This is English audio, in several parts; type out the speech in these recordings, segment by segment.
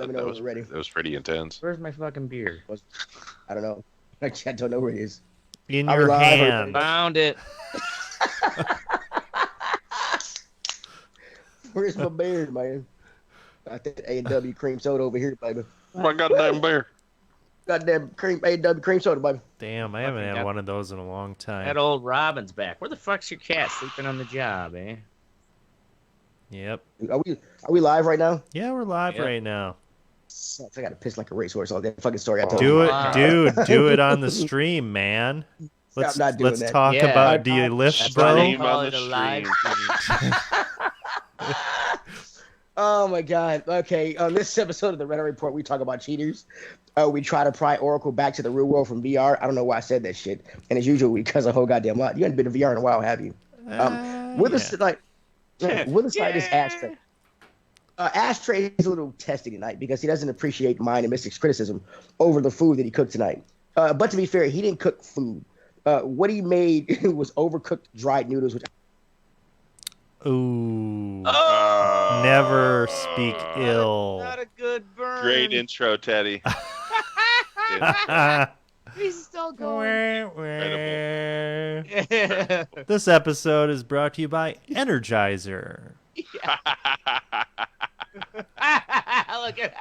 Let me know when we're ready. That was pretty intense. Where's my fucking beer? I don't know. I don't know where it is. In Are we your live? hand. Found it. Where's my beer, man? Got that A&W cream soda over here, baby. My goddamn bear. Goddamn A&W cream soda, baby. Damn, I haven't had one of those in a long time. That old Robin's back. Where the fuck's your cat sleeping on the job, eh? Yep. Are we live right now? Yeah, we're live right now. Sucks. I gotta piss like a racehorse all that fucking story I told Do you. it, dude. Do it on the stream, man. Let's not doing that. talk about. Do you lift, bro? Stream on the stream. Oh my god. Okay, on this episode of the Reddit Report, we talk about cheaters. We try to pry Oracle back to the real world from VR. I don't know why I said that shit. And as usual, because a whole goddamn lot. You haven't been to VR in a while, have you? With us is Ashtray. Ashtray is a little testy tonight because he doesn't appreciate mine and Mystic's criticism over the food that he cooked tonight. But to be fair, he didn't cook food. What he made was overcooked dried noodles. Ooh. Never speak ill. Not a good burn. Great intro, Teddy. He's still going. This episode is brought to you by Energizer. Look at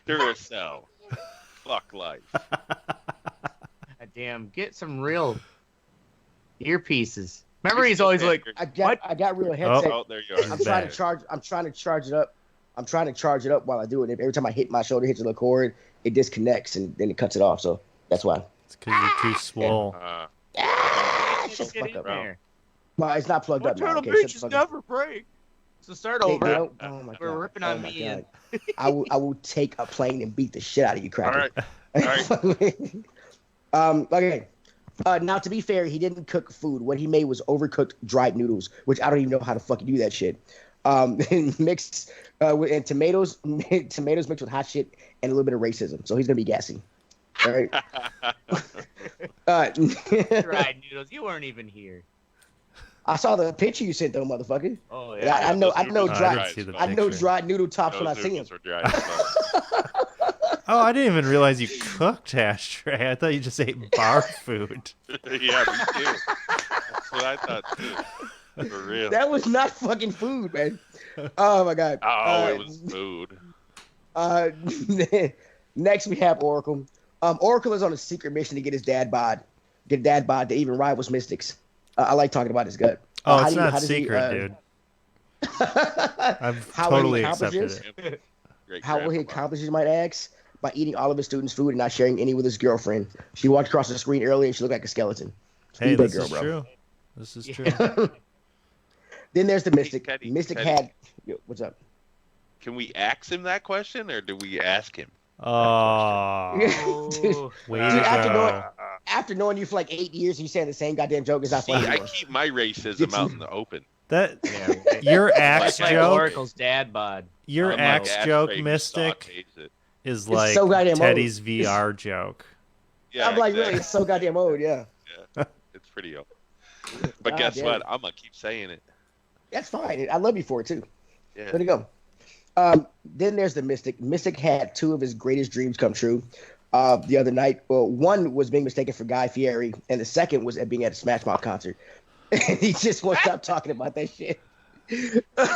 Duracell. Fuck life. damn. Get some real earpieces. Remember, he's always like, I got real headset. Oh, there you are. I'm trying to charge it up. I'm trying to charge it up while I do it. Every time I hit my shoulder, hits the little cord, it disconnects and then it cuts it off. So that's why. It's because you're too swole. Shut the fuck up, there. Well, it's not plugged up now. Turtle Okay, Beaches never break. So start over. Oh my We're God. ripping on me. And... I will take a plane and beat the shit out of you, Cracker. All right. Okay. Now, to be fair, he didn't cook food. What he made was overcooked dried noodles, which I don't even know how to fucking do that shit. Mixed and tomatoes mixed with hot shit and a little bit of racism. So he's gonna be gassy. All right. Dried noodles. You weren't even here. I saw the picture you sent, though, motherfucker. Oh yeah. I know dried noodle tops when I see them. Oh, I didn't even realize you cooked, Ashtray. I thought you just ate bar food. Yeah, me too. That's what I thought too. For real. That was not fucking food, man. Oh my God. Oh, it was food. Next we have Oracle. Oracle is on a secret mission to get his dad bod to even rivals Mystics. I like talking about his gut. Oh, it's not secret, dude. I've totally accepted it. How will he accomplish it, you might ask? By eating all of his students' food and not sharing any with his girlfriend. She walked across the screen earlier and she looked like a skeleton. Hey, this is true. This is true. Then there's the Mystic. Teddy, Mystic Teddy. had... Yo, what's up? Can we ask him that question, or do we ask him? Oh, way to go. After knowing you for like 8 years, you saying the same goddamn joke is not funny I anymore. keep my racism out in the open. That your axe like joke. Oracle's dad bod. Your axe joke, Mystic, is like so goddamn Teddy's VR joke. Yeah, I'm like, really, it's so goddamn old, yeah. Yeah, it's pretty old. But guess what? I'm gonna keep saying it. That's fine. I love you for it too. Yeah. There you go. Then there's the Mystic. Mystic had two of his greatest dreams come true the other night. Well, one was being mistaken for Guy Fieri, and the second was at being at a Smash Mouth concert. And he just won't stop talking about that shit. What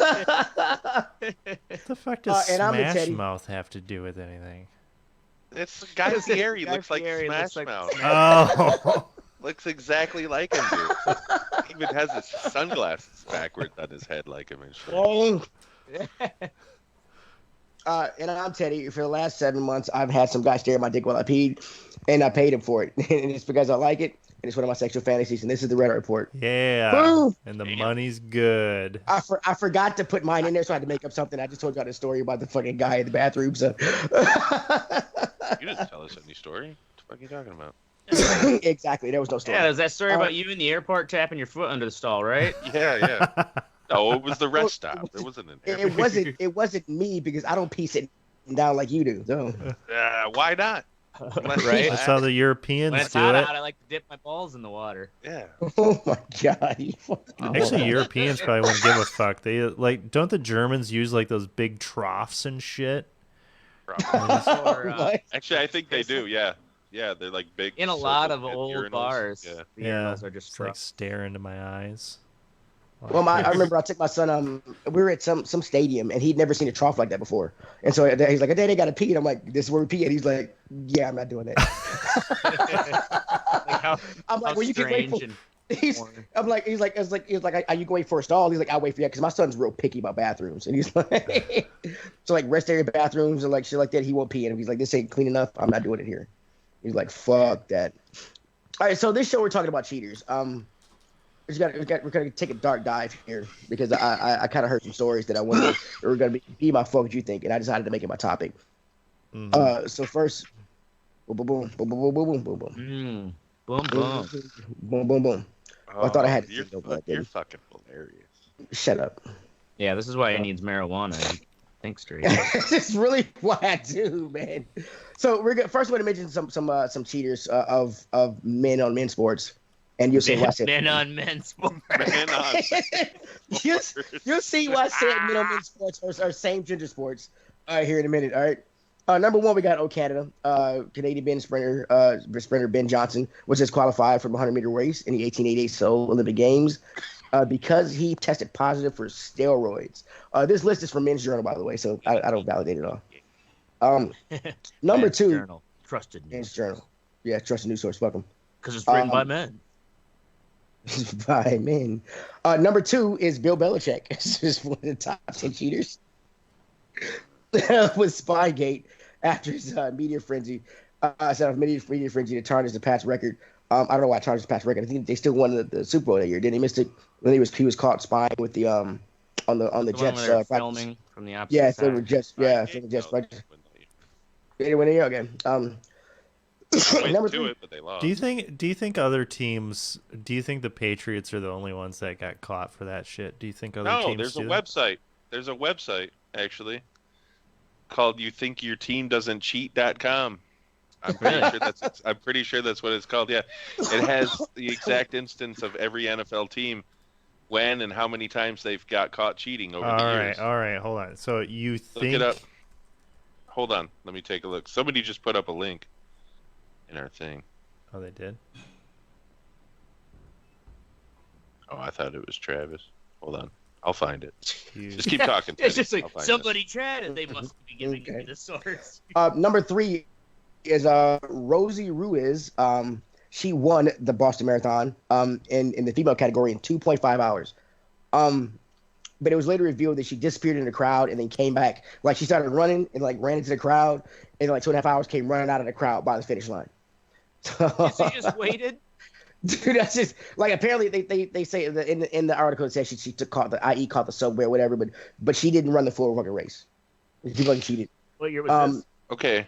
the fuck does and I'm the Smash Teddy. Mouth have to do with anything? It's Guy Fieri. Guy Looks like Fieri Smash looks like Mouth. Oh, Looks exactly like him, dude. He even has his sunglasses backwards on his head like him and shit. And I'm Teddy. For the last 7 months, I've had some guy stare at my dick while I peed, and I paid him for it. And it's because I like it, and it's one of my sexual fantasies. And this is the Reddit Report. yeah. Boom. And the money's good. I forgot to put mine in there, so I had to make up something. I just told y'all the story about the fucking guy in the bathroom. So You didn't tell us any story. What the fuck are you talking about? exactly, there was no story. Yeah, there's that story about you in the airport tapping your foot under the stall, right? Yeah. No, it was the rest stop. It wasn't an airport. It wasn't me because I don't pee sitting down like you do. So. Why not? Right? That's how the Europeans When it's do hot it. out, I like to dip my balls in the water. Yeah. Oh my God! You fucking Actually, moron. Europeans probably wouldn't give a fuck. They like, don't the Germans use like those big troughs and shit? Probably. Or, What? Actually, I think they do. Yeah, yeah, they're like big. in a lot of circle-pit old urinals. bars, Yeah. the Yeah, urinals are just just like stare into my eyes. Well, I remember I took my son. We were at some stadium, and he'd never seen a trough like that before. And so he's like, "Dad, I got to pee." And I'm like, "This is where we pee." And he's like, "Yeah, I'm not doing that." like how, I'm like, how "Well, you can wait strange for." and He's, foreign. I'm like, he's like, "Are you going for a stall?" He's like, "I'll wait for you," because my son's real picky about bathrooms, and he's like, so like rest area bathrooms and like shit like that, he won't pee in. And he's like, "This ain't clean enough. I'm not doing it here." He's like, "Fuck that." All right, so this show we're talking about cheaters. We're gonna take a dark dive here because I kind of heard some stories that I wanted that were gonna be my fuck what you think, and I decided to make it my topic. So first, boom, boom, boom, boom, boom, boom, boom, boom, Boom, boom. boom, boom, boom. I thought I had to You're, say no, but I you're didn't. fucking hilarious. Shut up. Yeah, this is why he needs marijuana. Think straight. This is really what I do, man. So we're gonna first want to mention some cheaters of men on men's sports, and you'll see why I said Men on men's sports. Man on. you'll see why I said men on men's sports are same gender sports here in a minute. All right. Number one, we got Canada. Canadian sprinter Ben Johnson was disqualified from a 100-meter race in the 1888 Seoul Olympic Games because he tested positive for steroids. This list is from Men's Journal, by the way, so I don't validate it all. Number Men's two, Journal. Trusted news. Men's Journal. Yeah, trusted news source. Welcome. Because it's written by men. By men. Number two is Bill Belichick. This is one of the top 10 cheaters with Spygate after his media frenzy. Set off media frenzy to tarnish the past record. I don't know why I tarnished the past record. I think they still won the Super Bowl that year. Didn't he miss it when he was caught spying with the on the Jets filming from the opposite Yeah, side. filming Jets. Yeah, filming Jets. They win the again. Number three. But they lost. Do you think other teams? Do you think the Patriots are the only ones that got caught for that shit? Do you think other teams? No, there's a do that? website. There's a website actually called YouThinkYourTeamDoesn'tCheat.com. I'm pretty sure that's what it's called. Yeah, it has the exact instance of every NFL team, when and how many times they've got caught cheating over the years. All right, hold on. So you think? Look it up. Hold on, let me take a look. Somebody just put up a link in our thing. Oh, they did. Oh, I thought it was Travis. Hold on, I'll find it. You... Just keep talking. It's Teddy. just like I'll find somebody chatted. They must be giving Okay. me the source. Number three is Rosie Ruiz. She won the Boston Marathon in the female category in 2.5 hours. But it was later revealed that she disappeared in the crowd and then came back. Like she started running and like ran into the crowd, and like 2.5 hours came running out of the crowd by the finish line. So she just waited. Dude, that's just like apparently they say that in the article it says she caught the subway or whatever, but she didn't run the full fucking race. She wasn't cheated. What year was this? Okay,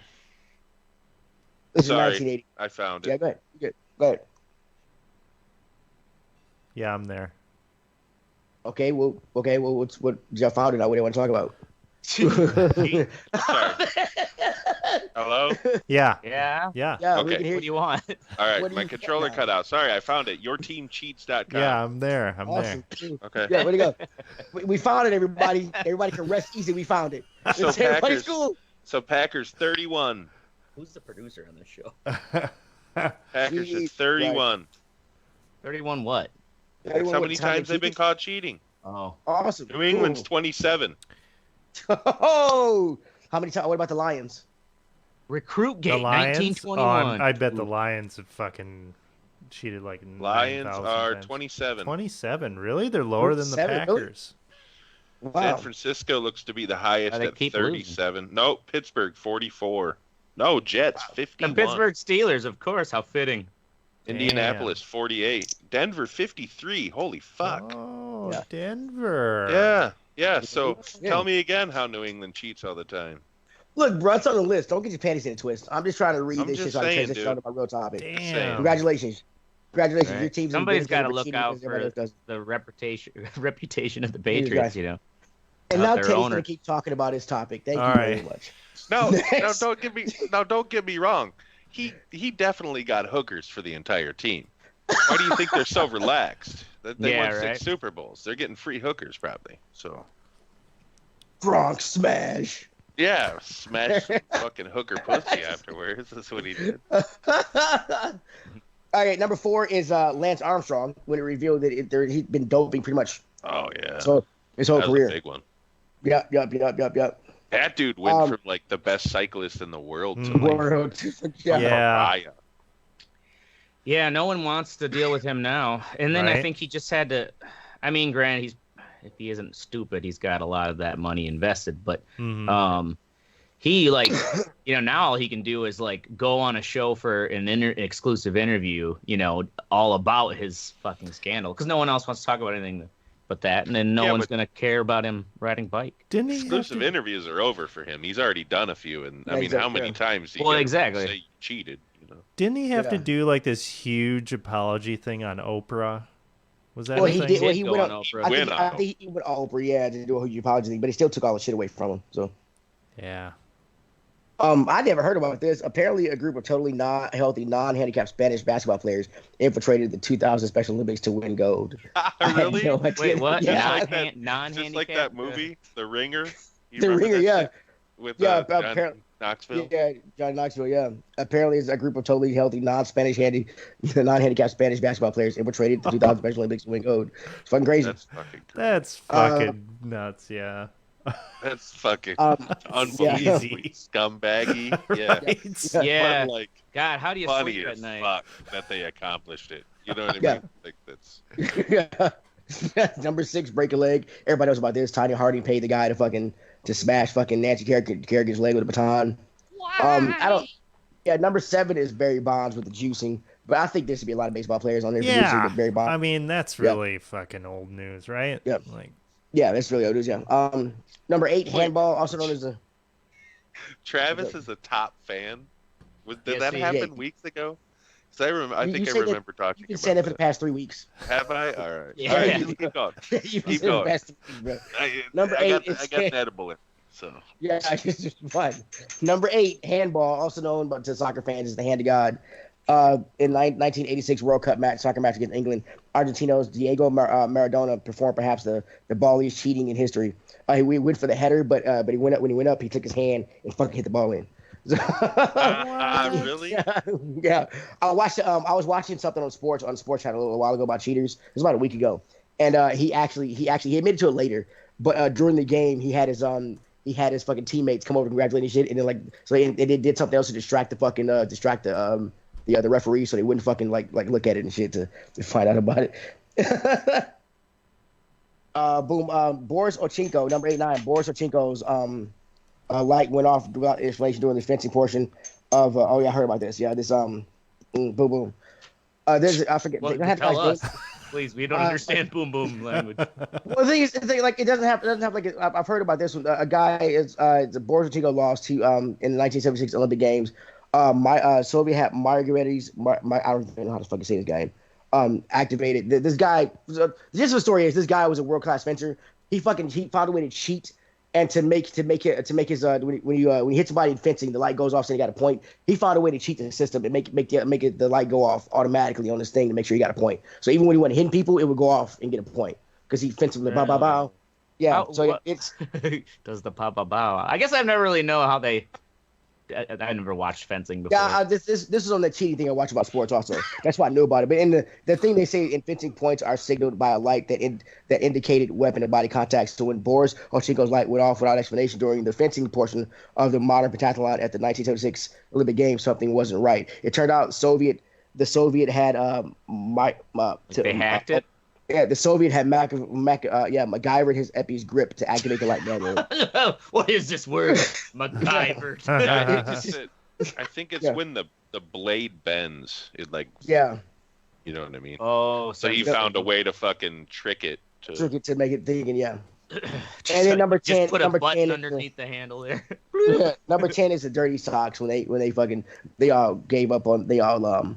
This is Sorry. 1980. I found Yeah, it. go ahead. Good. Go ahead. Yeah, I'm there. Okay. Well. What Jeff found it out? What do you want to talk about? Sorry. Hello? Yeah. Yeah. Yeah. Yeah, Okay. we can hear What do you. you want? All right, What do my you controller got now? cut out. Sorry, I found it. YourTeamCheats.com. Yeah, I'm there. I'm Awesome. there. Okay. Yeah, way to go. We found it, everybody. Everybody can rest easy. We found it. So It's everybody's Packers, cool. so Packers 31. Who's the producer on this show? Packers Jeez, at 31. 31 what? That's how Everyone many with time times they've been cheated? caught cheating. Oh. Awesome. New England's Cool. 27. Oh, how many times? What about the Lions? Recruit The Gate, Lions. 1921. I bet the Lions have fucking cheated like Lions 9,000 are times. 27. 27. Really? They're lower than the 27, really? Packers. San Wow. Francisco looks to be the highest They at keep 37. No, Pittsburgh 44. No, Jets The 51. Pittsburgh Steelers, of course. How fitting. Indianapolis 48. Denver 53. Holy fuck. Oh, Yeah. Denver. Yeah. Yeah, so Yeah. tell me again how New England cheats all the time. Look, bro, it's on the list. Don't get your panties in a twist. I'm just trying to read I'm this just shit so I can saying, transition dude. on to my real topic. Damn. Congratulations. Congratulations. Right. Your team's Somebody's got to look out for the reputation of the He's Patriots, right. you know. And out now their Teddy's owner. going to keep talking about his topic. Thank All you very right. much. No, Next. don't get me wrong. He definitely got hookers for the entire team. Why do you think they're so relaxed? They Yeah, won right. 6 Super Bowls. They're getting free hookers probably. So Bronx smash. Yeah, smash some fucking hooker pussy afterwards. That's what he did. All right, number 4 is Lance Armstrong when it revealed that he'd been doping pretty much. Oh yeah. So his whole That was career. a big one. Yep. That dude went from like the best cyclist in the world to like World. Yeah. Yeah, no one wants to deal with him now. And then I Right. think he just had to. I mean, granted, if he isn't stupid, he's got a lot of that money invested. But he like, now all he can do is like go on a show for an exclusive interview, all about his fucking scandal, because no one else wants to talk about anything but that, and then no one's gonna care about him riding bike. Didn't he exclusive interviews are over for him. He's already done a few, and I mean, how many times do you exactly say you cheated? Didn't he have to do like this huge apology thing on Oprah? Was that? Well, a he thing? did. Well, he went on Oprah. I think he went on Oprah, yeah, to do a huge apology thing, but he still took all the shit away from him. So. Yeah. I never heard about this. Apparently, a group of totally non-healthy, non-handicapped Spanish basketball players infiltrated the 2000 Special Olympics to win gold. Really? Wait, what? Yeah. Non-handicapped? Just like that movie, The Ringer. You The remember Ringer, that yeah. shit? With Yeah, John apparently. Knoxville. Yeah, John Knoxville, yeah. Apparently, it's a group of totally healthy, non-handicapped Spanish basketball players infiltrated the 2000 Special Olympics to win gold. It's fucking crazy. That's fucking crazy. That's fucking nuts. Yeah. That's fucking Yeah. unbelievably scumbaggy. Yeah. Yeah. But, like, God, how do you funny sleep at as night? fuck that they accomplished it. You know what I mean? Yeah. Like that's Number 6, break a leg. Everybody knows about this. Tanya Harding paid the guy to smash fucking Nancy Kerrigan's leg with a baton. Number 7 is Barry Bonds with the juicing, but I think there should be a lot of baseball players on there. For juicing, but Barry Bonds. I mean, that's really fucking old news, right? Yep. Like, yeah, that's really old news. Yeah. Number 8, handball, also known as the. Travis is a top fan. Did Yes, that he happen weeks ago? Because I think I remember talking You've about said it for the that. past 3 weeks. Have I? All right. Yeah. All right, you keep going. You've Keep said it for the going. past 3 weeks, bro. Number Number 8 I is got an edible in, so. Yeah, it's just fun. Number 8, handball, also known to soccer fans as the hand of God. In 1986 World Cup soccer match against England, Argentino's Diego Maradona performed perhaps the balliest cheating in history. He went for the header, but when he went up, he took his hand and fucking hit the ball in. Really? Yeah. I was watching something on the sports channel a little while ago about cheaters. It was about a week ago, and he admitted to it later. But during the game, he had his fucking teammates come over to congratulate and shit, and then they did something else to distract the referee, so they wouldn't fucking like look at it and shit to find out about it. Boris Ochinko, number 89. Boris Ochinko's light went off without explanation during the fencing portion of. I heard about this. Yeah, this boom boom. There's I forget. Well, they don't have tell like, us, please. We don't understand boom boom language. Well, the thing is, like it doesn't have like I've heard about this one. A guy is Boris Ochinko lost to in the 1976 Olympic Games. Soviet had Margaritas. I don't even know how to fucking say his name. Activated this guy. The gist of the story is this guy was a world class fencer. He found a way to cheat and to make his when he hits somebody in fencing, the light goes off, so he got a point. He found a way to cheat the system and make the light go off automatically on this thing to make sure he got a point. So even when he wasn't hitting people, it would go off and get a point because he fenced them the bow bow bow. Yeah, it's does the bow bow bow. I guess I've never really know how they. I never watched fencing before. Yeah, this is on the cheating thing I watch about sports also. That's why I know about it. But in the thing they say in fencing, points are signaled by a light that indicated weapon and body contact. So when Boris Ochinko's light went off without explanation during the fencing portion of the modern pentathlon at the 1976 Olympic Games, something wasn't right. It turned out the Soviet had they hacked it. Yeah, the Soviet had MacGyvered his Epi's grip to activate the light manually. What is this word? MacGyver. I think it's when the blade bends. It like you know what I mean. Oh, so he found a way to fucking trick it to make it thinking. Yeah. And then number 10, just put a button underneath the handle there. Number 10 is the dirty socks when they all gave up on White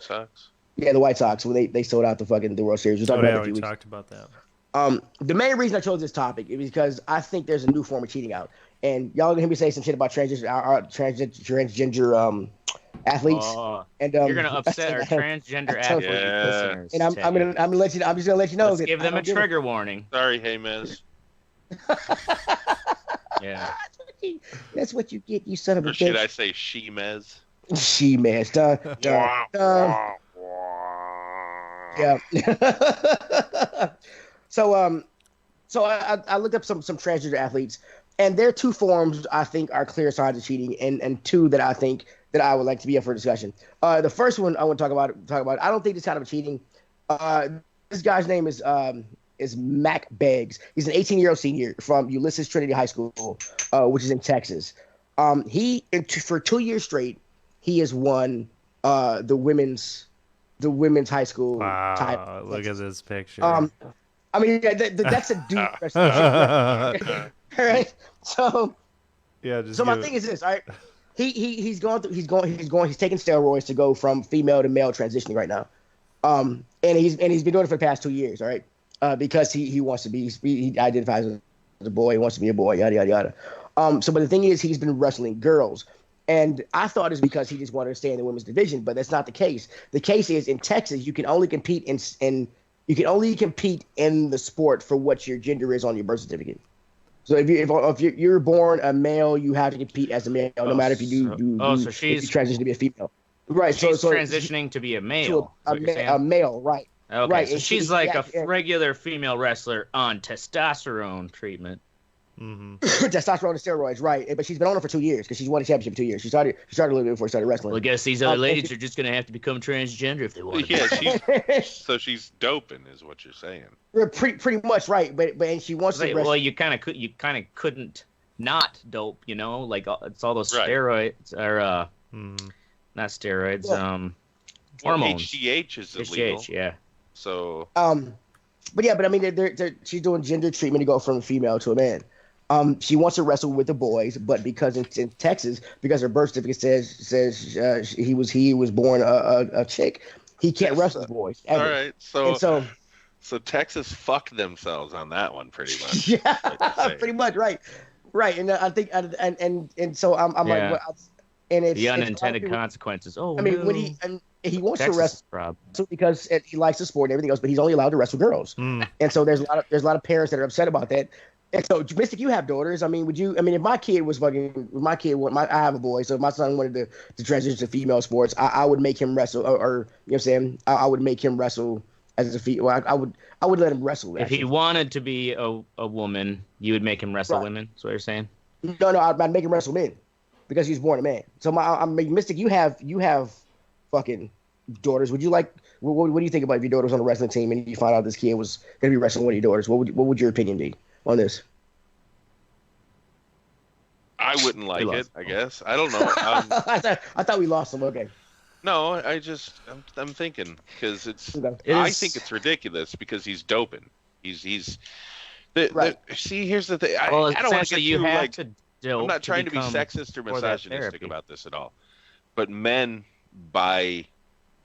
Sox. Yeah, the White Sox when they sold out the World Series. We talked about that. The main reason I chose this topic is because I think there's a new form of cheating out, and y'all gonna hear me say some shit about transgender athletes. And you're gonna upset our transgender athletes listeners. And I'm just gonna let you know. Let's give them a trigger warning. Sorry, James. Yeah. That's what you get, you son of a Or bitch. should I say she-mez? She-mez. Dun, dun, dun. Yeah. So so I looked up some transgender athletes, and there are two forms I think are clear signs of cheating, and two that I think that I would like to be up for discussion. The first one I want to talk about. I don't think this kind of cheating. This guy's name is Mac Beggs. He's an 18-year-old senior from Ulysses Trinity High School, which is in Texas. For 2 years straight, he has won the women's high school title. Wow, look at this picture. I mean, that's a dude wrestling shit, right? All right. So, yeah. My thing is this, all right? He's taking steroids to go from female to male transitioning right now. And he's been doing it for the past 2 years, all right? Because he wants to be, he identifies as a boy, he wants to be a boy, yada yada yada. But the thing is, he's been wrestling girls. And I thought it's because he just wanted to stay in the women's division, but that's not the case. The case is in Texas, you can only compete in the sport for what your gender is on your birth certificate. So if you're born a male, you have to compete as a male, no matter if so she's if you transition to be a female. Right. She's transitioning to be a male. A male, right. Okay, right. So she's like a regular female wrestler on testosterone treatment. Mm-hmm. Testosterone and steroids, right? But she's been on it for 2 years because she's won a championship for 2 years. She started a little bit before she started wrestling. Well, I guess these other ladies are just gonna have to become transgender if they want. Yeah, so she's doping, is what you're saying. Pretty much, right? But and she wants to. Well, you kind of couldn't not dope, like it's all those steroids or not steroids, hormones. HGH is illegal. HGH, yeah. So. But yeah, I mean, she's doing gender treatment to go from a female to a man. She wants to wrestle with the boys, but because it's in Texas, because her birth certificate says he was born a chick, he can't wrestle the boys. Ever. All right, so Texas fucked themselves on that one, pretty much. Yeah, pretty much, right. And I think, and so I'm yeah. like, and it's the unintended consequences. Oh, I mean, no. when he wants Texas to wrestle because he likes the sport and everything else, but he's only allowed to wrestle girls. And so there's a lot of parents that are upset about that. And so, Mystic, you have daughters. I mean, if my kid was fucking, I have a boy, so if my son wanted to transition to female sports, I would make him wrestle, or you know what I'm saying? I would make him wrestle as a female. I would let him wrestle. If he wanted to be a woman, you would make him wrestle women. That's what you're saying? No, I'd make him wrestle men because he was born a man. So Mystic, you have fucking daughters. Would you like? What do you think about if your daughter was on a wrestling team and you find out this kid was going to be wrestling one of your daughters? What would your opinion be on this? I wouldn't like it, I guess. I don't know. I thought we lost him. Okay. No, I'm thinking because I think it's ridiculous because he's doping. He's right. See, here's the thing. Well, I don't want to get too like. To dope I'm not trying to be sexist or misogynistic about this at all, but men by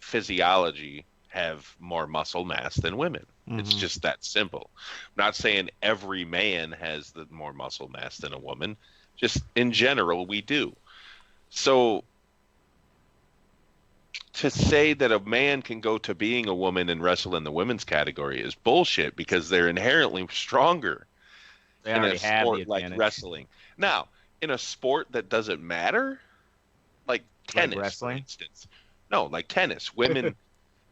physiology have more muscle mass than women. Mm-hmm. It's just that simple. I'm not saying every man has the more muscle mass than a woman. Just in general, we do. So to say that a man can go to being a woman and wrestle in the women's category is bullshit because they're inherently stronger in a sport like wrestling. Now, in a sport that doesn't matter, like tennis, for instance. No, like tennis. Women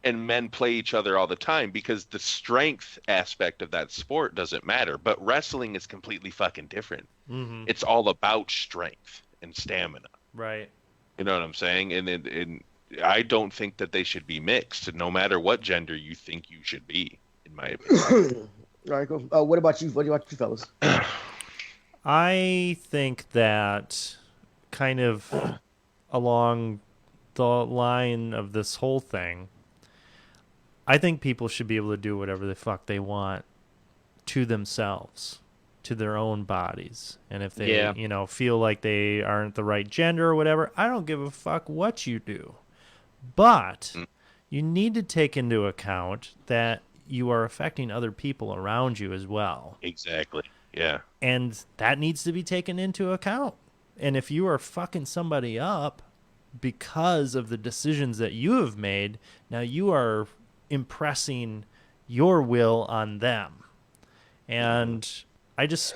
and men play each other all the time because the strength aspect of that sport doesn't matter. But wrestling is completely fucking different. Mm-hmm. It's all about strength and stamina. Right. You know what I'm saying? And I don't think that they should be mixed, no matter what gender you think you should be, in my opinion. All right, cool. What about you? What about you fellas? I think that kind of along the line of this whole thing, I think people should be able to do whatever the fuck they want to themselves, to their own bodies. And if they, feel like they aren't the right gender or whatever, I don't give a fuck what you do. But you need to take into account that you are affecting other people around you as well. Exactly. Yeah. And that needs to be taken into account. And if you are fucking somebody up because of the decisions that you have made, now you are impressing your will on them. And I just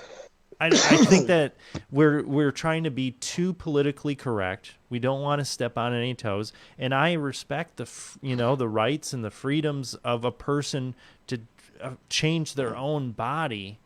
I think that we're trying to be too politically correct. We don't want to step on any toes, and I respect the rights and the freedoms of a person to change their own body,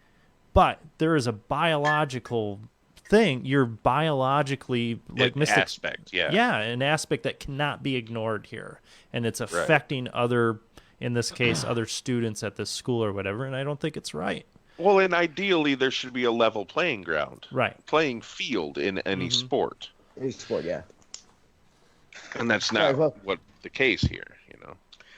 but there is a biological thing. You're biologically like an aspect, an aspect that cannot be ignored here, and it's affecting other, in this case, other students at this school or whatever. And I don't think it's right. Well, and ideally, there should be a level playing ground, playing field in any sport. Any sport, yeah. And that's not what the case here,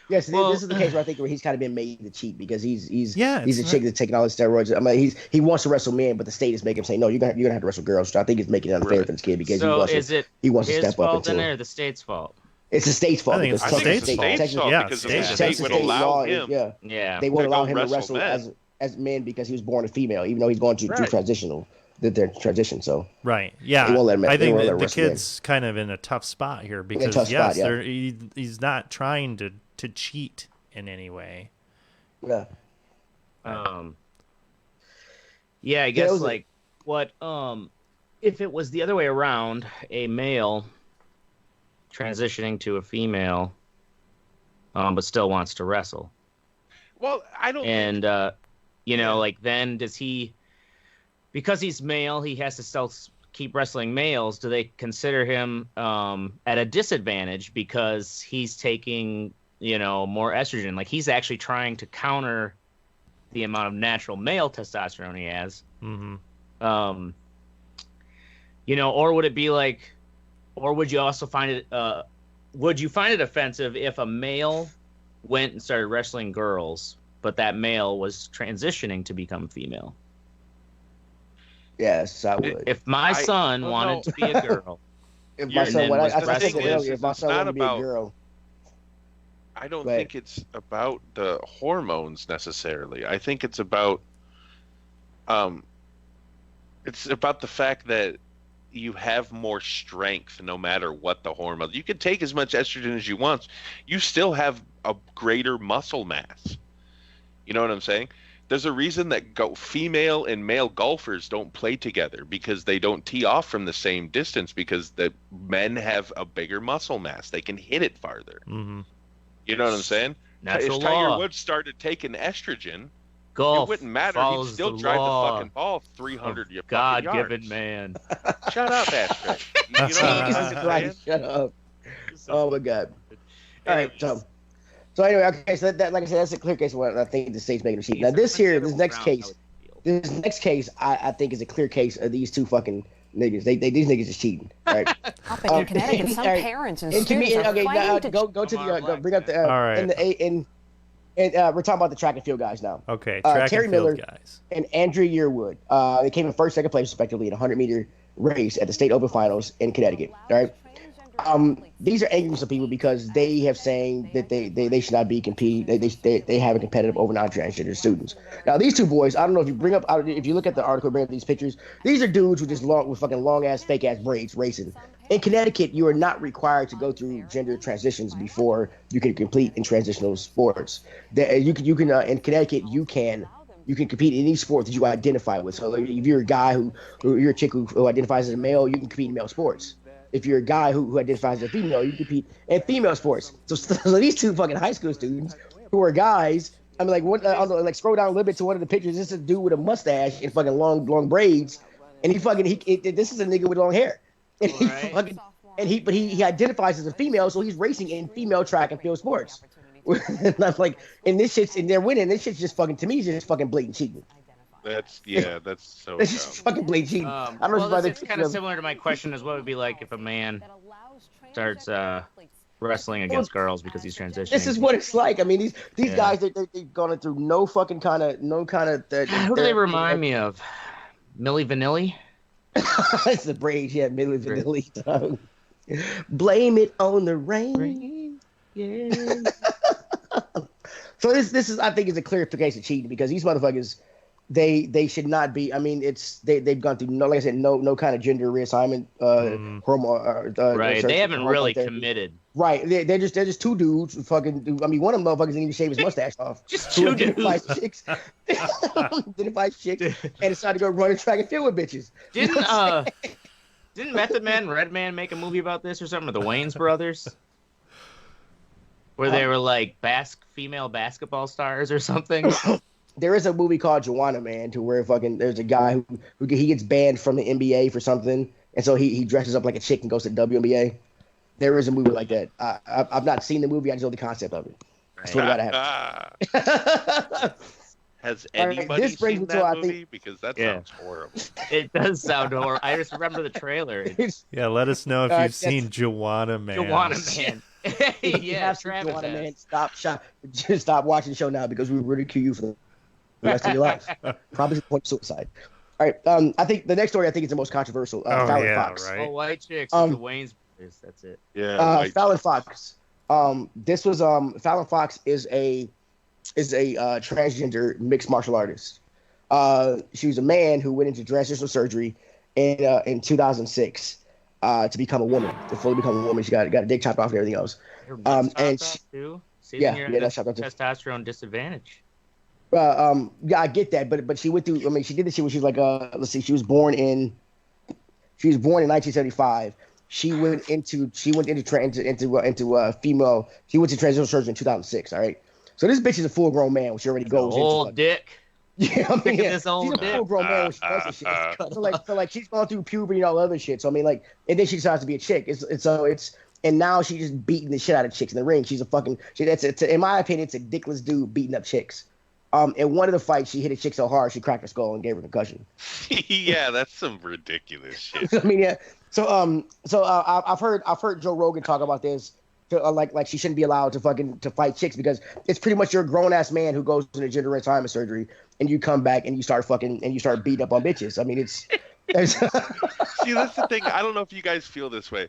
Yes, this is the case where I think where he's kind of been made to cheat because he's a chick that's taking all the steroids. I mean, he wants to wrestle men, but the state is making him say, no, you're gonna have to wrestle girls. So I think it's making it unfair for this kid because he wants to step up into it. Or the state's fault? It's the state's fault. I think it's the state's fault because the state would allow him. They won't allow him to wrestle as men because he was born a female, even though he's going to transitional. They're transition, so yeah. They won't let him, I think the kid's kind of in a tough spot here because he's not trying to cheat in any way. Yeah. Yeah, I guess if it was the other way around, a male transitioning to a female, but still wants to wrestle. Well, I don't. And then does he? Because he's male, he has to still keep wrestling males. Do they consider him at a disadvantage because he's taking, more estrogen? Like he's actually trying to counter the amount of natural male testosterone he has. Mm-hmm. Or would it be like, or would you also find it? Would you find it offensive if a male went and started wrestling girls, but that male was transitioning to become female? Yes, I would. If my son wanted to be a girl, if my son wanted to be a girl, I don't think it's about the hormones necessarily. I think it's about, the fact that you have more strength no matter what the hormone. You can take as much estrogen as you want. You still have a greater muscle mass. You know what I'm saying? There's a reason that female and male golfers don't play together because they don't tee off from the same distance because the men have a bigger muscle mass. They can hit it farther. Mm-hmm. You know what I'm saying? Natural if Tiger law. Woods started taking estrogen, golf it wouldn't matter. He'd still drive the fucking ball 300 yards. God-given man. Shut up, Astrid. You know what I'm saying? Shut up. Oh, my God. All right, so anyway, okay, so that like I said, that's a clear case of what I think the state's making a cheat. Now this next case, I think is a clear case of these two fucking niggas. These niggas is cheating, right? Up in Connecticut, some parents and students are fighting to bring up the all right. And we're talking about the track and field guys now. Okay, track Terry and field Miller guys and Andrew Yearwood. They came in first, second place respectively in a 100-meter race at the state open finals in Connecticut. All right. These are angry some people because they have saying that they should not be they have a competitive over non-transgender students. Now these two boys, I don't know if you look at the article, bring up these pictures. These are dudes with fucking long ass fake ass braids racing. In Connecticut, you are not required to go through gender transitions before you can compete in transitional sports. You can in Connecticut you can compete in any sport that you identify with. So if you're a guy you're a chick who identifies as a male, you can compete in male sports. If you're a guy who identifies as a female, you compete in female sports. So these two fucking high school students who are guys, I mean, like scroll down a little bit to one of the pictures. This is a dude with a mustache and fucking long braids, and this is a nigga with long hair, and he identifies as a female, so he's racing in female track and field sports. And I'm like, and they're winning. This shit's just fucking, to me, just fucking blatant cheating. That's so. That's just fucking blatant cheating. I don't know. It's kind of similar to my question: is what would it be like if a man starts wrestling against girls because he's transitioning? This is what it's like. I mean, these guys they've gone through no kind of. Who do they remind me of? Milli Vanilli. It's the braids, yeah, Milli Vanilli. Blame it on the rain. Yeah. So this is, I think, is a clear case of cheating because these motherfuckers. They should not be. I mean, they've gone through no kind of gender reassignment hormone. Right, they haven't really committed Right, they're just two dudes. Fucking, I mean, one of them motherfuckers didn't even shave his mustache off. Just two dudes. Chicks, identify chicks, and decided to go run a track and field with bitches. Didn't Method Man, Redman make a movie about this or something with the Wayans brothers, where they were like female basketball stars or something? There is a movie called Joanna Man, to where fucking there's a guy who he gets banned from the NBA for something, and so he dresses up like a chick and goes to the WNBA. There is a movie like that. I've not seen the movie. I just know the concept of it. I swear to God, I haven't. Has anybody seen that movie? Because that sounds horrible. It does sound horrible. I just remember the trailer. Yeah, let us know if you've seen Joanna Man. Joanna Man. Yeah, Joanna Man. Stop watching the show now, because we ridicule you for the rest of your life. Probably to the point of suicide. All right. I think the next story is the most controversial. Fallon Fox. Right. Oh, white chicks. The Wayans. That's it. Yeah. Fallon Fox. This was Fallon Fox is a transgender mixed martial artist. She was a man who went into transitional surgery in 2006 to become a woman, to fully become a woman. She got a dick chopped off and everything else. That's chopped off too. Testosterone disadvantage. Yeah, I get that, but she went through. I mean, she did this shit when she was like, let's see, she was born in 1975. She went into female. She went to transitional surgery in 2006. All right, so this bitch is a full grown man when she already goes. Old dick. Yeah, I mean, this old she's a full grown man when she does this shit. So like she's going through puberty and all other shit. So I mean, like, and then she decides to be a chick. And now she's just beating the shit out of chicks in the ring. She's a fucking. In my opinion, it's a dickless dude beating up chicks. In one of the fights, she hit a chick so hard she cracked her skull and gave her a concussion. Yeah, that's some ridiculous shit. I mean, yeah. So I've heard Joe Rogan talk about this. Like she shouldn't be allowed to fight chicks, because it's pretty much you're a grown ass man who goes into gender reassignment surgery and you come back and you start beating up on bitches. I mean, it's. See, that's the thing. I don't know if you guys feel this way.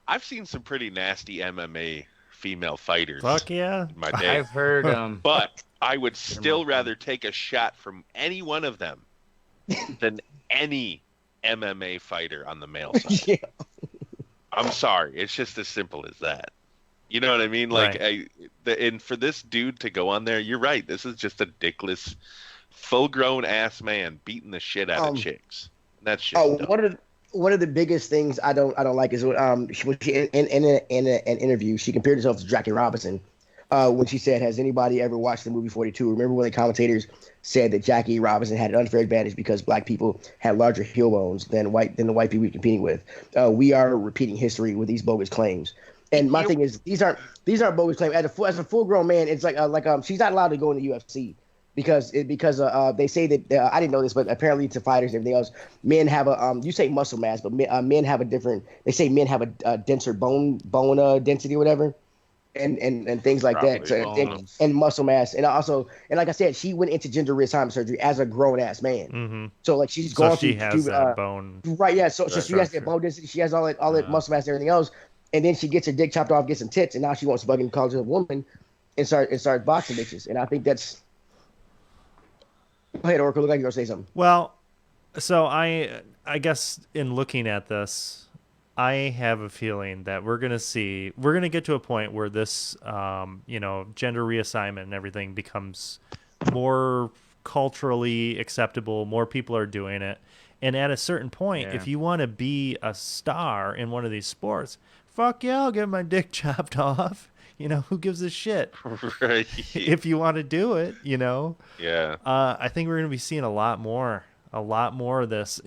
I've seen some pretty nasty MMA female fighters. Fuck yeah. In my day. I've heard. But I would still rather take a shot from any one of them than any MMA fighter on the male side. Yeah. I'm sorry. It's just as simple as that. You know what I mean? Like, right. And for this dude to go on there, you're right. This is just a dickless, full-grown ass man beating the shit out of chicks. That's just one of the biggest things I don't like is when she in an interview, she compared herself to Jackie Robinson. When she said, "Has anybody ever watched the movie 42?" Remember when the commentators said that Jackie Robinson had an unfair advantage because black people had larger heel bones than the white people we're competing with. We are repeating history with these bogus claims. And my thing is, these aren't bogus claims. As a full grown man, it's like she's not allowed to go in the UFC because they say that I didn't know this, but apparently to fighters and everything else, men have a you say muscle mass, but men have a different. They say men have a denser bone density or whatever. And things like that, and muscle mass, and like I said, she went into gender reassignment surgery as a grown ass man. Mm-hmm. So like she's gone through that bone, right? Yeah, so she has that bone density, she has all that muscle mass and everything else, and then she gets her dick chopped off, gets some tits, and now she wants to fucking call her a woman and start boxing bitches. And I think that's. Go ahead, Oracle. Look like you're gonna say something. Well, so I guess in looking at this, I have a feeling that we're going to get to a point where this, gender reassignment and everything becomes more culturally acceptable. More people are doing it. And at a certain point, if you want to be a star in one of these sports, fuck yeah, I'll get my dick chopped off. Who gives a shit? Right. If you want to do it, Yeah. I think we're going to be seeing a lot more of this.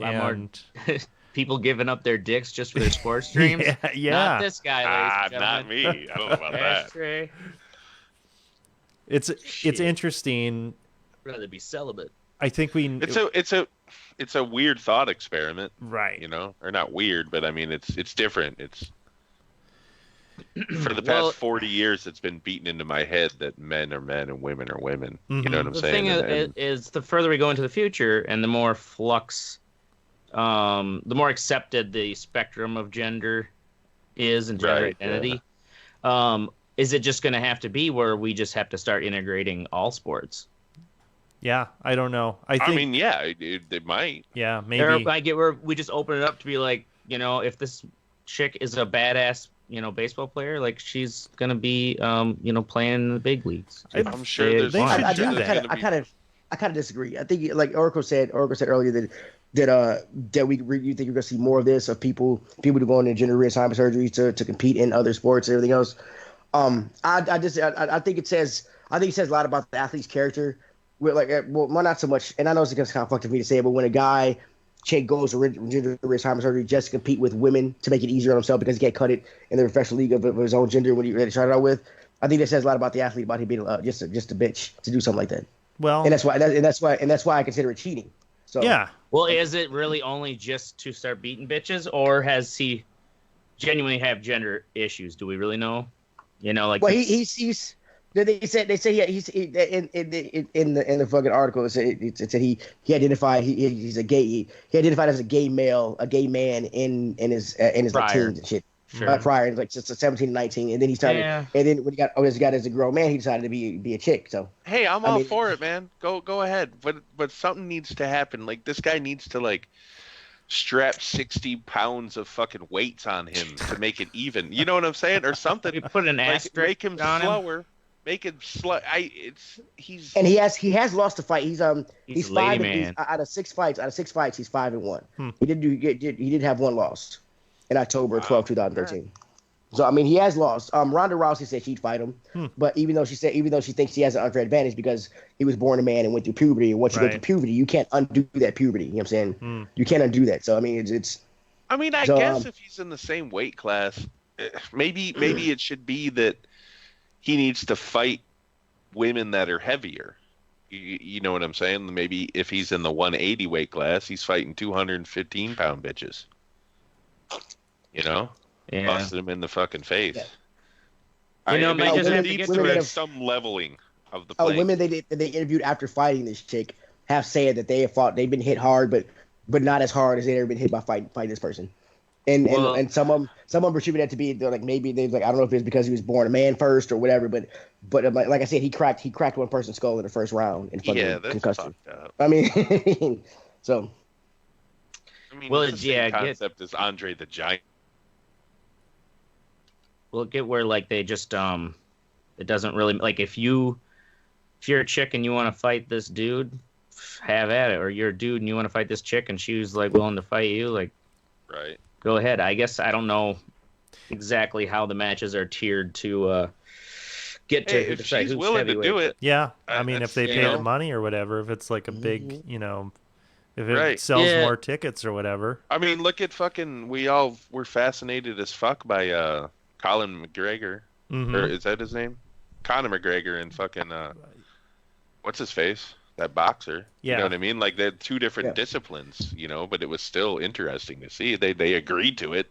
People giving up their dicks just for their sports streams? Yeah. Not this guy, ladies and not me. I don't know about that. It's interesting. I'd rather be celibate. I think it's a weird thought experiment, right? Or not weird, but I mean it's different. It's for the past 40 years it's been beaten into my head that men are men and women are women. Mm-hmm. You know what I'm saying? The thing is the further we go into the future and the more flux. The more accepted the spectrum of gender is and gender identity, is it just going to have to be where we just have to start integrating all sports? Yeah, I don't know. I mean, yeah, it might. Yeah, maybe. I get where we just open it up to be like, if this chick is a badass baseball player, like she's gonna be, playing in the big leagues. I'm sure there's. I kind of disagree. I think, like Oracle said earlier that you think you're gonna see more of this, of people to go into gender reassignment surgeries to compete in other sports and everything else. I think it says a lot about the athlete's character. Well, not so much, and I know it's kind of fucked for me to say it, but when a guy goes to gender reassignment surgery just to compete with women to make it easier on himself because he can't cut it in the professional league of his own gender when he started out with, I think that says a lot about the athlete, about him being just a bitch to do something like that. Well, and that's why I consider it cheating. So yeah. Well, is it really only just to start beating bitches, or has he genuinely have gender issues? Do we really know? Well, he's. They say he's in the fucking article. It said he identified he's a gay. He identified as a gay male, a gay man in his like teens and shit. Sure. Prior, like just 17, 19, and then he started. Yeah. And then when he got as a grown man, he decided to be a chick. So hey, I'm all for it, man. Go ahead. But something needs to happen. Like this guy needs to strap 60 pounds of fucking weights on him to make it even. You know what I'm saying? Or something. You put an asterisk make him on slower. Him. Make it slow. And he has lost a fight. He's 5 man. out of 6 fights. He's 5-1. He did have one loss in October 12, 2013. So I mean, he has lost. Ronda Rousey said she'd fight him, but even though she thinks he has an unfair advantage because he was born a man and went through puberty, and once you go through puberty, you can't undo that puberty. You know what I'm saying? You can't undo that. So I mean, it's. I mean, I guess if he's in the same weight class, maybe it should be that he needs to fight women that are heavier. You know what I'm saying? Maybe if he's in the 180 weight class, he's fighting 215-pound bitches. Yeah. Busted him in the fucking face. Yeah. Might just have to get to some leveling of the play. Women they interviewed after fighting this chick have said that they've been hit hard, but not as hard as they've ever been hit by fighting this person. And some of them attribute that to be maybe I don't know if it's because he was born a man first or whatever, but like I said, he cracked one person's skull in the first round in fucking concussion. I mean, so. I mean, the same concept is Andre the Giant. Well, get where they just it doesn't really if you're a chick and you want to fight this dude, have at it, or you're a dude and you want to fight this chick and she was willing to fight you, right. Go ahead. I guess I don't know exactly how the matches are tiered to get to if she's willing to do it. Yeah, I mean, if they pay the money or whatever, if it's a big, if it sells more tickets or whatever. I mean, look at fucking. We all were fascinated as fuck by Colin McGregor. Or is that his name? Conor McGregor and fucking what's his face? That boxer. Yeah. You know what I mean? They're two different disciplines, but it was still interesting to see. They agreed to it.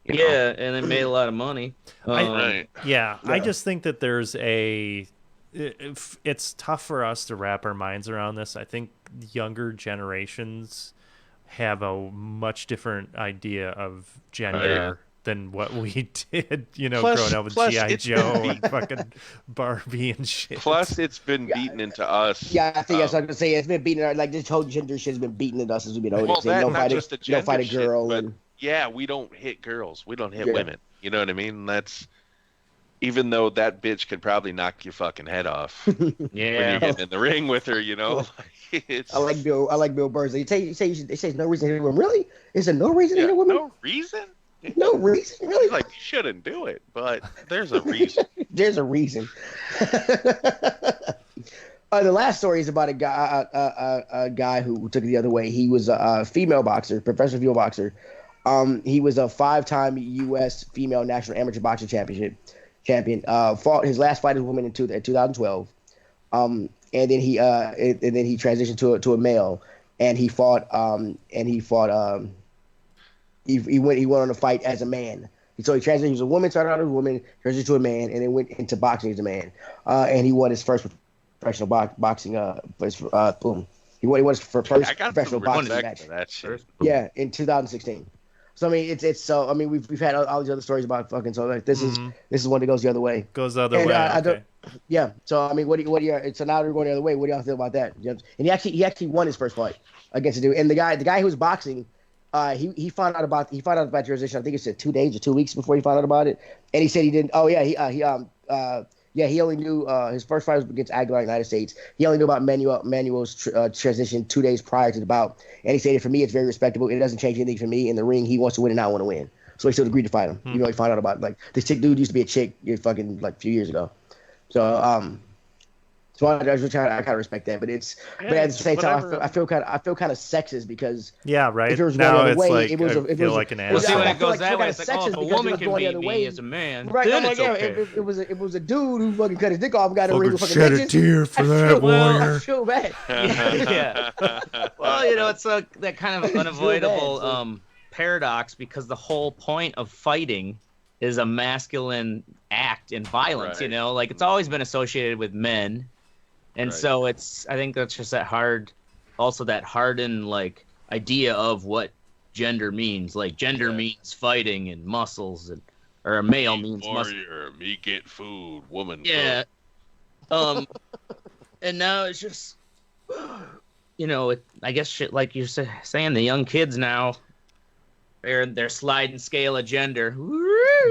Yeah, and they made a lot of money. Right. Yeah, I just think that there's it's tough for us to wrap our minds around this. I think younger generations have a much different idea of gender than what we did, growing up with G.I. Joe and fucking Barbie and shit. Plus, it's been beaten into us. Yeah, I think I was going to say it's been beaten. This whole gender shit has been beaten into us as we've been older. Well, not just the gender don't fight a girl. Shit, but we don't hit girls. We don't hit women. You know what I mean? That's even though that bitch could probably knock your fucking head off. When you're getting in the ring with her, I like Bill Burr. They say there's no reason to hit a woman. Really? Is there no reason to hit a woman? No reason? No reason, really. You shouldn't do it, but there's a reason. There's a reason. The last story is about a guy who took it the other way. He was a female boxer, professional female boxer. He was a 5-time U.S. female national amateur boxing champion. Fought his last fight as a woman in 2012. And then he transitioned to a male, and he fought. He went on a fight as a man. So he transitioned. He was a woman, started out as a woman, transitioned to a man, and then went into boxing as a man. And he won his first professional boxing. Boom. He won his first professional boxing match. That shit. Yeah, in 2016. So I mean, it's so. I mean, we've had all these other stories about fucking. So this is one that goes the other way. Goes the other way. Okay. Yeah. So I mean, what do you? So now they're going the other way. What do y'all feel about that? And he actually won his first fight against a dude. And the guy who was boxing. he found out about transition. I think it said 2 days or 2 weeks before he found out about it, and he said he didn't. Oh yeah, he only knew his first fight was against Aguilar in the United States. He only knew about Manuel's transition 2 days prior to the bout, and he said, for me, it's very respectable. It doesn't change anything for me in the ring. He wants to win, and I want to win. So he still agreed to fight him. Even though he found out about it. Like this chick dude used to be a chick, fucking like a few years ago. So So I kind of respect that, but at the same time, I feel kind of sexist because right if it was now going it's way, like it was, I feel like an asshole. Well, see, when it goes that way, it's like, if a woman can beat me as a man, right? then I'm it's like, okay. if it was a dude who fucking cut his dick off and got in the ring with fucking shed bitches, a tear for that warrior. I feel bad. Yeah. Well, it's that kind of unavoidable paradox because the whole point of fighting is a masculine act in violence. Right. Like it's always been associated with men. And so I think that's just that hardened like idea of what gender means. Like gender means fighting and muscles, or a male means warrior, me get food, woman. Yeah. And now it's just, I guess shit like you're saying, the young kids now, they're sliding scale of gender.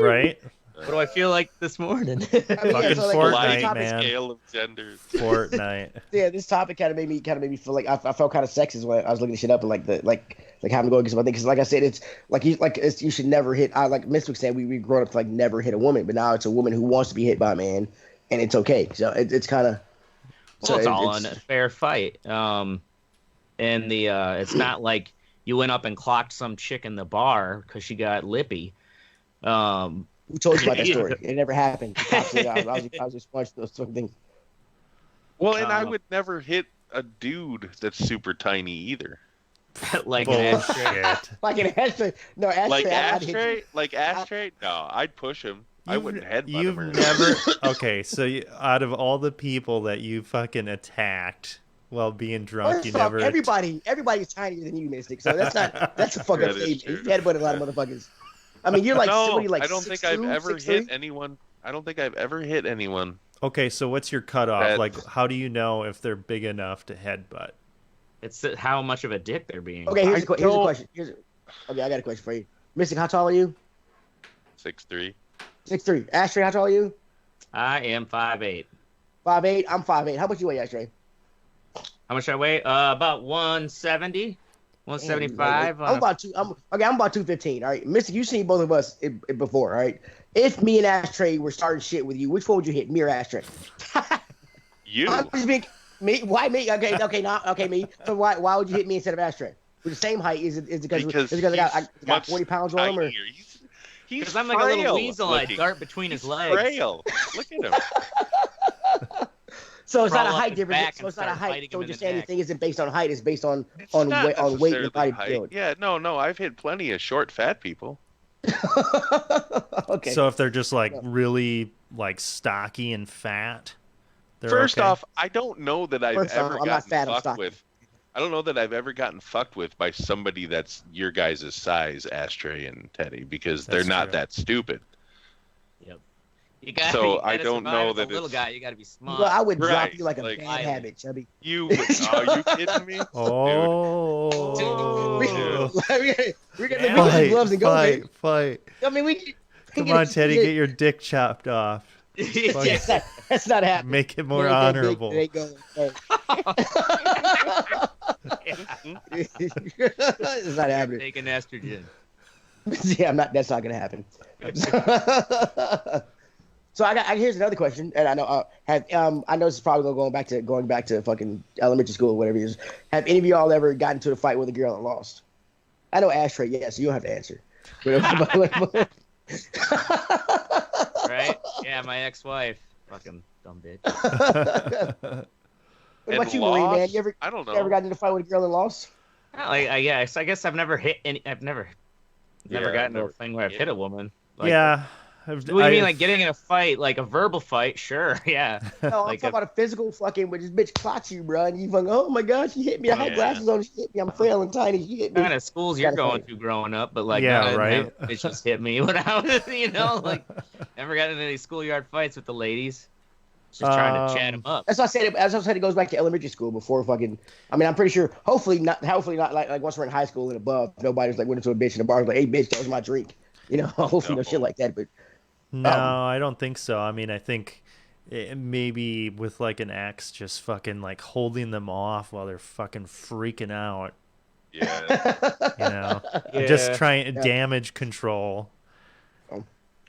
Right. What do I feel like this morning? Fucking Fortnite, man. Scale of genders. Fortnite. Yeah, this topic kind of made me feel like I felt kind of sexist when I was looking this shit up and like having to go against my thing because like I said, it's you should never hit. Like Mystic said, we grown up to like never hit a woman, but now it's a woman who wants to be hit by a man, and it's okay. So it's kind of it's all in a fair fight. And it's not like you went up and clocked some chick in the bar because she got lippy. Who told you about that story? It never happened. I was just watching those sort of things. Well, and I would never hit a dude that's super tiny either. Like an ashtray. Like an ashtray. No, ashtray. Like ashtray. No, I'd push him. I wouldn't headbutt him. You've never. Okay, so out of all the people that you fucking attacked while being drunk, you never. Everybody's tinier than you, Mystic. So that's a fucking statement. You headbutt a lot of motherfuckers. I mean, you're like somebody like I don't think I've ever hit anyone. I don't think I've ever hit anyone. Okay, so what's your cutoff? Like, how do you know if they're big enough to headbutt? It's how much of a dick they're being. Okay, here's a question. Okay, I got a question for you. Mystic, how tall are you? 6'3". 6'3". Ashtray, how tall are you? I am 5'8". 5'8". I'm 5'8". How much you weigh, Ashtray? How much I weigh? About 170. 175. I'm about 215. All right, Mystic, you've seen both of us before. All right, if me and Ashtray were starting shit with you, which one would you hit, me or Ashtray? You. Me? Why me? Okay, me. So why would you hit me instead of Ashtray? We're the same height. Is it because I got 40 pounds on him? Or? He's because I'm like a little weasel. I dart between his legs. Frail. Look at him. So it's not a height difference. So it's not a height. So just anything isn't based on height. It's based on weight and body build. Yeah, no. I've hit plenty of short, fat people. Okay. So if they're just like really like stocky and fat, first okay. off, I don't know that I've ever gotten fucked with. I don't know that I've ever gotten fucked with by somebody that's your guys' size, Ashtray and Teddy, because they're not that stupid. I don't know that little guy. You got to be smart. Well, I would drop you like a bad habit, Chubby. Are you kidding me? Oh, we're gonna gloves and go. Fight. I mean, we. Come on, Teddy, get your dick chopped off. That's not happening. Make it more honorable. It's not happening. Taking estrogen. Yeah, that's not gonna happen. So here's another question, and I know I know this is probably going back to fucking elementary school or whatever it is. Have any of y'all ever gotten into a fight with a girl and lost? I know Ashtray, yes, so you don't have to answer. Right? Yeah, my ex-wife, fucking dumb bitch. What about you, Marie, man? I don't know. You ever gotten into a fight with a girl and lost? I guess I've never hit any. I've never gotten to a thing where I've hit a woman. Like, yeah. What do you mean, like getting in a fight, like a verbal fight? Sure, yeah. No, I'm talking about a physical fucking where this bitch clots you, bro, and you fucking, oh my gosh, she hit me. I had glasses on, she hit me. I'm frail and tiny. She hit me. What kind of schools you're going to growing up, but like, right? It just hit me when I was, like, never got into any schoolyard fights with the ladies. Just trying to chat him up. That's what I said. As I said, it goes back to elementary school before fucking. I mean, I'm pretty sure. Hopefully not like once we're in high school and above, nobody's like went into a bitch in the bar like, "Hey, bitch, that was my drink." You know, hopefully no shit like that. But no, I don't think so. I mean, I think maybe with like an ex, just fucking like holding them off while they're fucking freaking out. Yeah. Just trying damage control.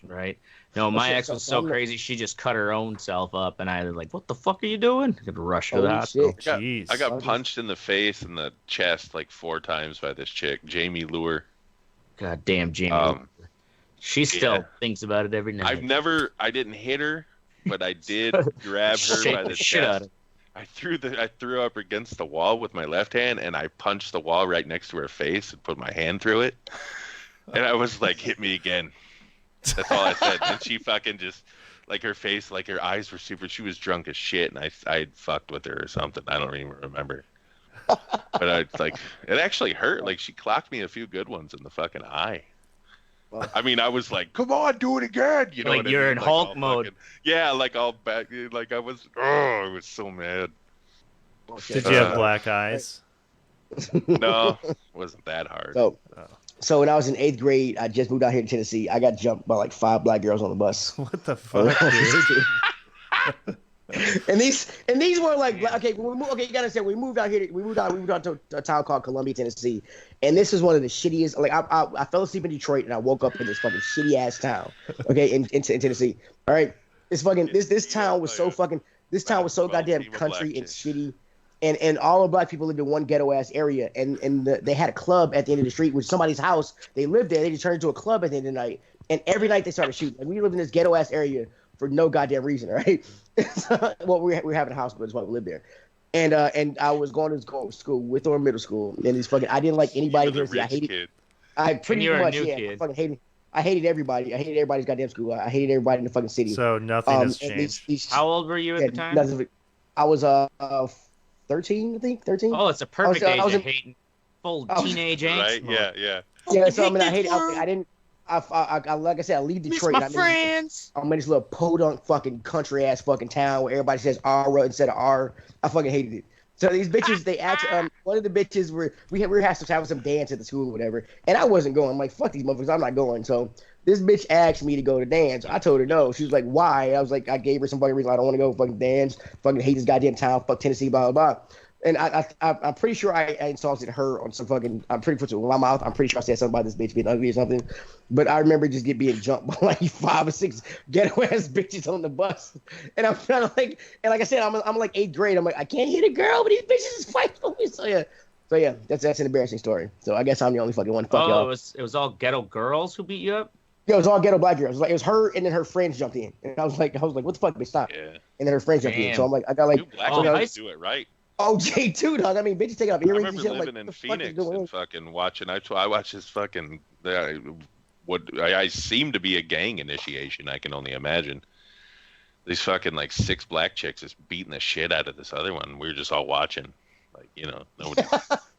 Right. No, my ex was so crazy. She just cut her own self up, and I was like, "What the fuck are you doing?" I could rush to the hospital. I got punched in the face and the chest like 4 times by this chick, Jamie Lure. God damn, Jamie. She still thinks about it every night. I didn't hit her, but I did grab her by the chest. I threw her up against the wall with my left hand, and I punched the wall right next to her face and put my hand through it. And I was like, "Hit me again." That's all I said. And she fucking just, like, her face, like, her eyes were super. She was drunk as shit, and I fucked with her or something. I don't even remember. But it actually hurt. Like, she clocked me a few good ones in the fucking eye. I mean, I was like, "Come on, do it again." You know, like you're in Hulk mode. Yeah, like all back. Like I was so mad. Did you have black eyes? No, it wasn't that hard. So when I was in 8th grade, I just moved out here to Tennessee. I got jumped by like 5 black girls on the bus. What the fuck, dude? and these were like, okay, you gotta understand. We moved out to a town called Columbia, Tennessee, and this is one of the shittiest. Like I fell asleep in Detroit and I woke up in this fucking shitty ass town. Okay, in Tennessee. All right, this town was so fucking. This town was so goddamn country and shitty. And all the black people lived in one ghetto ass area, and they had a club at the end of the street, which somebody's house. They lived there. They just turned into a club at the end of the night, and every night they started shooting. Like, we lived in this ghetto ass area for no goddamn reason, right? Well, we're having a house, but that's why we lived there. And I was going to school with or middle school, and I didn't like anybody here. I hated. Kid. I pretty much I fucking hated. I hated everybody. I hated everybody's goddamn school. I hated everybody in the fucking city. So nothing has changed. How old were you at the time? I was 13, I think. 13. Oh, it's a perfect age of hating full teenage angst. Right? Yeah. Yeah. So I mean, I hated. I didn't. I like I said, I leave Detroit. Miss my friends. I'm in this little podunk fucking country ass fucking town where everybody says R instead of R. I fucking hated it. So these bitches, they actually, one of the bitches we were having some dance at the school or whatever, and I wasn't going. I'm like, fuck these motherfuckers, I'm not going. So this bitch asked me to go to dance. I told her no. She was like, why? I was like, I gave her some fucking reason. I don't want to go fucking dance. Fucking hate this goddamn town. Fuck Tennessee, blah, blah, blah. And I'm pretty sure I insulted her on some fucking. I'm pretty sure with my mouth. I'm pretty sure I said something about this bitch being ugly or something. But I remember just being jumped by like 5 or 6 ghetto ass bitches on the bus. And I'm trying to like, and like I said, I'm like 8th grade. I'm like, I can't hit a girl, but these bitches is fighting for me. So yeah, that's an embarrassing story. So I guess I'm the only fucking one. Fuck y'all. It was all ghetto girls who beat you up. Yeah, it was all ghetto black girls. It was her, and then her friends jumped in. And I was like, what the fuck, bitch, stop. Yeah. And then her friends jumped in. So I'm like, I got like, black guys do it right. Oh, J2, dog. I mean, bitches taking off earrings. I remember living in Phoenix and fucking watching. I watched this fucking. I seem to be a gang initiation. I can only imagine. These fucking like 6 black chicks just beating the shit out of this other one. We were just all watching, like nobody.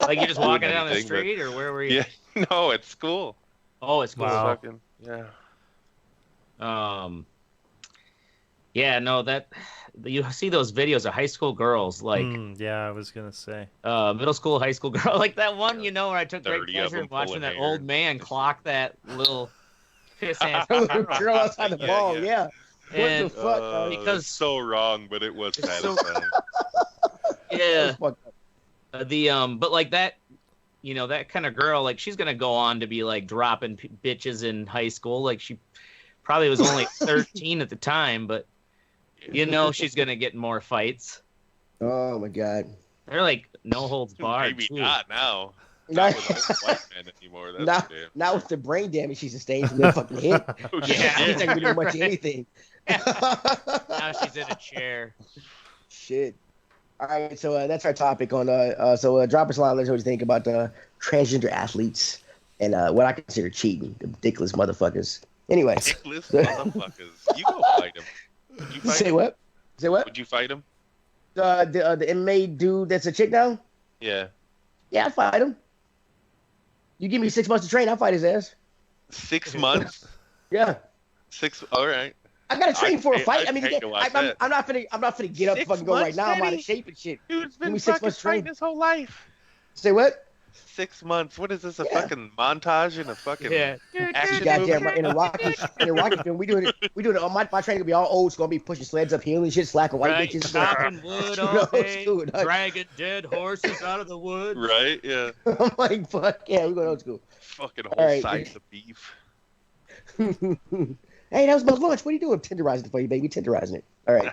Like you're just walking down the street, or where were you? Yeah, no, at school. Oh, it's cool. Wow. Fucking, yeah. Yeah, no, that you see those videos of high school girls like. Yeah, I was gonna say. Middle school, high school girl, like that one, where I took great pleasure in watching that old man clock that little piss ass girl outside the ball. Yeah. And, what the fuck? Because it's so wrong, but it was satisfying. Yeah. But like that. That kind of girl, like she's gonna go on to be like dropping bitches in high school. Like she probably was only 13 at the time, but she's gonna get more fights. Oh my god, they're like no holds barred. Maybe not now. Not with the white man anymore. Not with the brain damage she sustained from that fucking hit. Yeah, she's not gonna do much of anything. Now she's in a chair. Shit. All right, so that's our topic on drop us a line. Let us know what you think about the transgender athletes and what I consider cheating, the ridiculous motherfuckers. Anyway, ridiculous motherfuckers. You go fight him. Say what? Would you fight him? The inmate dude that's a chick now? Yeah. Yeah, I'd fight him. You give me 6 months to train, I'll fight his ass. 6 months? Yeah. 6. All right. I gotta train for a fight. I'm not finna get up and fucking go right now. I'm out of shape and shit. Dude's been fucking fighting his whole life. Say what? 6 months. What is this? A fucking montage and a fucking action goddamn right. In a Rocky film, we doing it. My training will be all old school. I'll be pushing sleds up hills and shit, slacking white bitches. Chopping wood all day, dragging dead horses out of the woods. Right? Yeah. I'm like, fuck yeah, we're going old school. Fucking whole sides of beef. Hey, that was my lunch. What are you doing? Tenderizing it for you, baby. Tenderizing it. All right.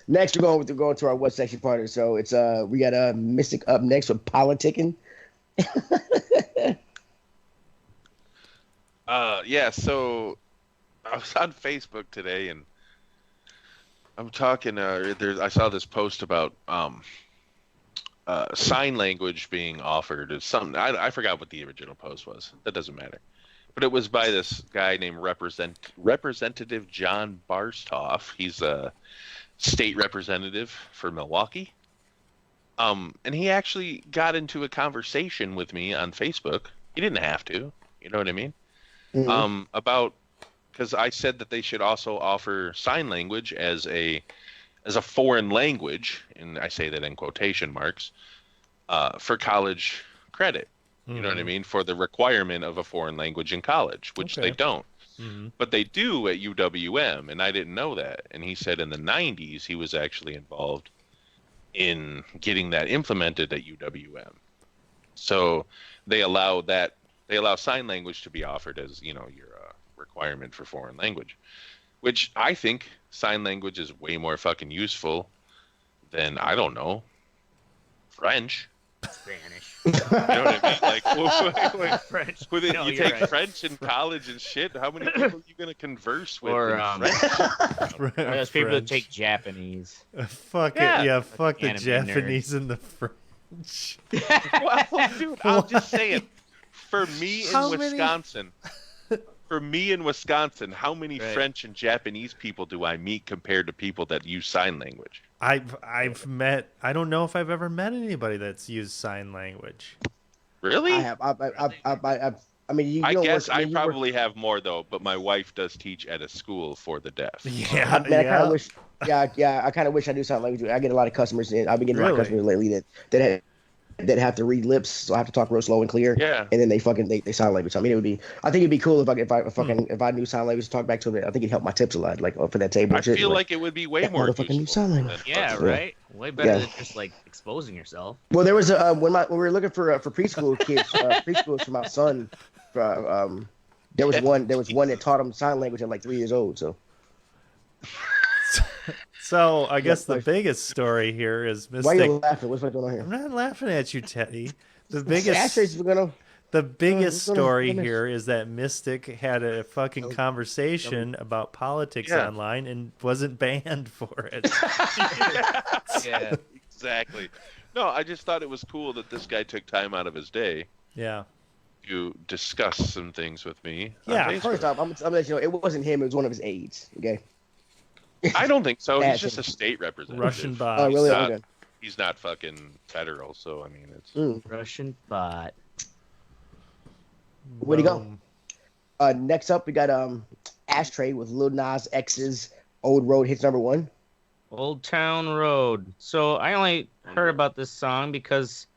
Next, we're going to our what section part of the show. It's we got Mystic up next with politicking. Yeah. So I was on Facebook today, and I'm talking. I saw this post about sign language being offered as something. I forgot what the original post was. That doesn't matter. But it was by this guy named Representative John Barstow. He's a state representative for Milwaukee. And he actually got into a conversation with me on Facebook. He didn't have to, you know what I mean? Mm-hmm. About, because I said that they should also offer sign language as a foreign language, and I say that in quotation marks, for college credit. You know what I mean? For the requirement of a foreign language in college, which they don't. Mm-hmm. But they do at UWM, and I didn't know that. And he said in the 90s he was actually involved in getting that implemented at UWM. So they allow sign language to be offered as, your requirement for foreign language, which I think sign language is way more fucking useful than, I don't know, French. Spanish. You know what I mean? Like, French. You take right. French in college and shit. How many people are you gonna converse with? Or French? There's people that take Japanese. Fuck the Japanese and the French. Well, dude, I'm just saying. For me in Wisconsin, how many French and Japanese people do I meet compared to people that use sign language? I've met. I don't know if I've ever met anybody that's used sign language. Really? I have. I mean, you I don't guess work, I probably have more though. But my wife does teach at a school for the deaf. Yeah, I kind of wish. Yeah, I kind of wish I knew sign language. I get a lot of customers in. I've been getting a lot of customers lately that have to read lips, so I have to talk real slow and clear. Yeah. And then they sign language. I mean, I think it'd be cool if I knew sign language to talk back to them. I think it'd help my tips a lot, like for that table. I feel like it would be way more useful. Sign language. Yeah, right. Way better than just like exposing yourself. Well, there was when we were looking for preschool kids, preschoolers for my son. There was one that taught him sign language at like 3 years old. So I guess the biggest story here is Mystic. Why are you laughing? What's going on here? I'm not laughing at you, Teddy. The biggest story here is that Mystic had a fucking conversation about politics online and wasn't banned for it. Yeah, exactly. No, I just thought it was cool that this guy took time out of his day. Yeah. To discuss some things with me. Yeah. First off, I'm gonna let you know it wasn't him. It was one of his aides. Okay. I don't think so. He's just a state representative. Russian bot. Oh, really? He's not fucking federal, so I mean, it's Russian bot. Where'd he go? Next up, we got Ashtray with Lil Nas X's Old Road hits #1. Old Town Road. So I only heard about this song because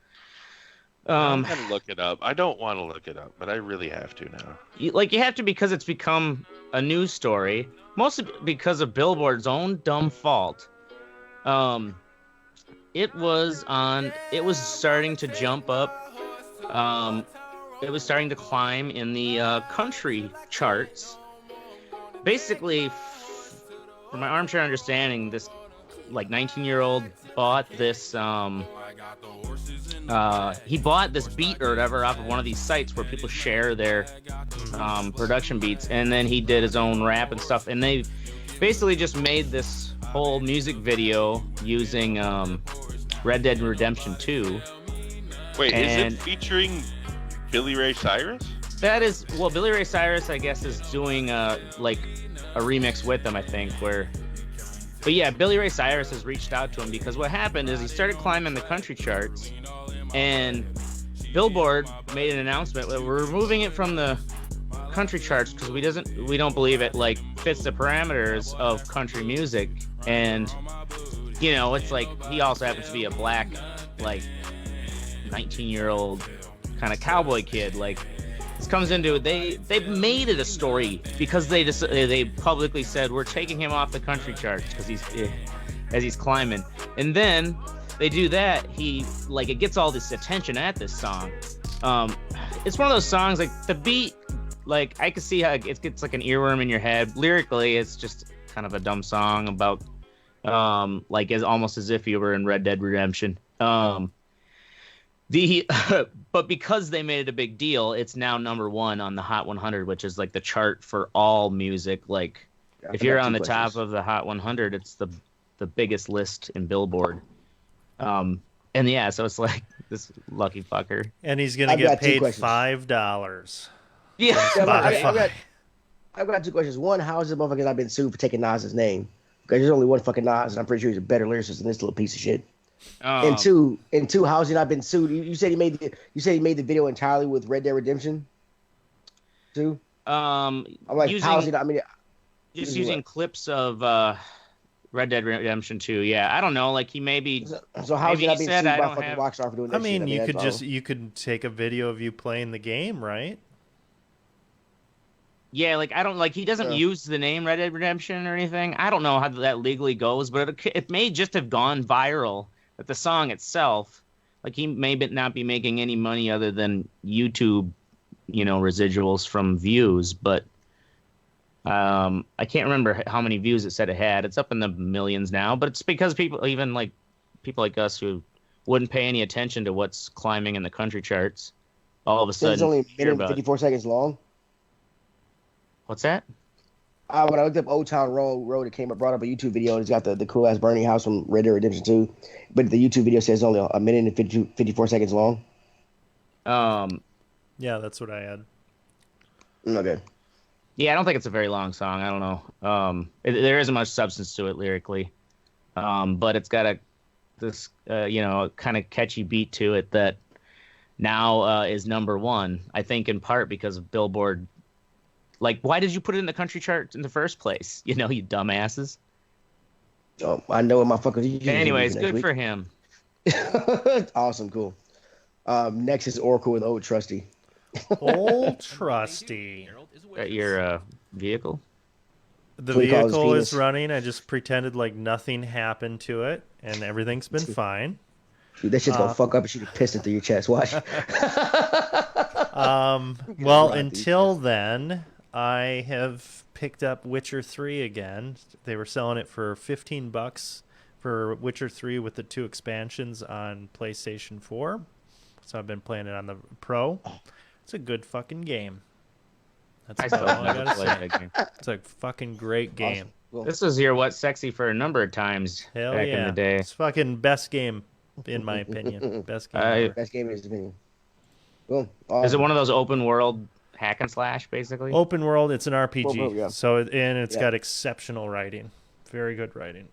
I'm gonna look it up. I don't want to look it up, but I really have to now. You have to because it's become a news story, mostly because of Billboard's own dumb fault. It was starting to jump up. It was starting to climb in the country charts. Basically, from my armchair understanding, this 19-year-old bought this he bought this beat or whatever off of one of these sites where people share their production beats, and then he did his own rap and stuff, and they basically just made this whole music video using Red Dead Redemption 2. Wait, is it featuring Billy Ray Cyrus? That is, well, Billy Ray Cyrus, I guess, is doing a remix with them, I think, but yeah, Billy Ray Cyrus has reached out to him because what happened is he started climbing the country charts, and Billboard made an announcement that we're removing it from the country charts because we don't believe it like fits the parameters of country music, and you know, it's like he also happens to be a black, like 19-year-old kind of cowboy kid. Like this comes into it. They made it a story because they publicly said we're taking him off the country charts because he's climbing, and then they do that. He like it gets all this attention at this song. It's one of those songs like the beat. Like I can see how it gets like an earworm in your head. Lyrically, it's just kind of a dumb song about like almost as if you were in Red Dead Redemption. But because they made it a big deal, it's now #1 on the Hot 100, which is like the chart for all music. Like if you're on the top of the Hot 100, it's the biggest list in Billboard. And yeah, so it's like this lucky fucker. And he's gonna get paid $5. Yeah. I've got 2 questions. One, how is this motherfucker not been sued for taking Nas's name? Because there's only one fucking Nas, and I'm pretty sure he's a better lyricist than this little piece of shit. And two, how has he not been sued? You said he made the video entirely with Red Dead Redemption 2? I'm like, how is he not? I mean, just using clips of Red Dead Redemption 2. Yeah, I don't know. Like he maybe. So how is he not being sued by fucking Rockstar for doing that? I mean, you could take a video of you playing the game, right? Yeah, like I don't like he doesn't use the name Red Dead Redemption or anything. I don't know how that legally goes, but it may just have gone viral. But the song itself, like he may not be making any money other than YouTube, you know, residuals from views. But I can't remember how many views it said it had. It's up in the millions now, but it's because people like us who wouldn't pay any attention to what's climbing in the country charts, all of a sudden. It's only a minute and 54 seconds long. What's that? When I looked up Old Town Road, it brought up a YouTube video, and it's got the cool ass burning house from Red Dead Redemption 2. But the YouTube video says only a minute and 54 seconds long. Yeah, that's what I had. Okay. Yeah, I don't think it's a very long song. I don't know. There isn't much substance to it lyrically, but it's got this kind of catchy beat to it that now is #1. I think in part because of Billboard. Like, why did you put it in the country chart in the first place? You know, you dumbasses. Oh, I know what my fuckers. Anyways, good for him. Awesome, cool. Next is Oracle with Old Trusty. Old Trusty. Your vehicle? The vehicle is running. I just pretended like nothing happened to it, and everything's been fine. Dude, that shit's gonna fuck up and shoot a piston through your chest. Watch. Well, until then, I have picked up Witcher 3 again. They were selling it for $15 for Witcher 3 with the 2 expansions on PlayStation 4. So I've been playing it on the Pro. It's a good fucking game. That's all I gotta say. It's a fucking great game. Awesome. Cool. This was your What's Sexy for a number of times back in the day. It's fucking best game, in my opinion. Best game. Best game in his opinion. Cool. Is it one of those open world hack and slash, basically? Open world. It's an RPG. World, yeah. So it's got exceptional writing. Very good writing.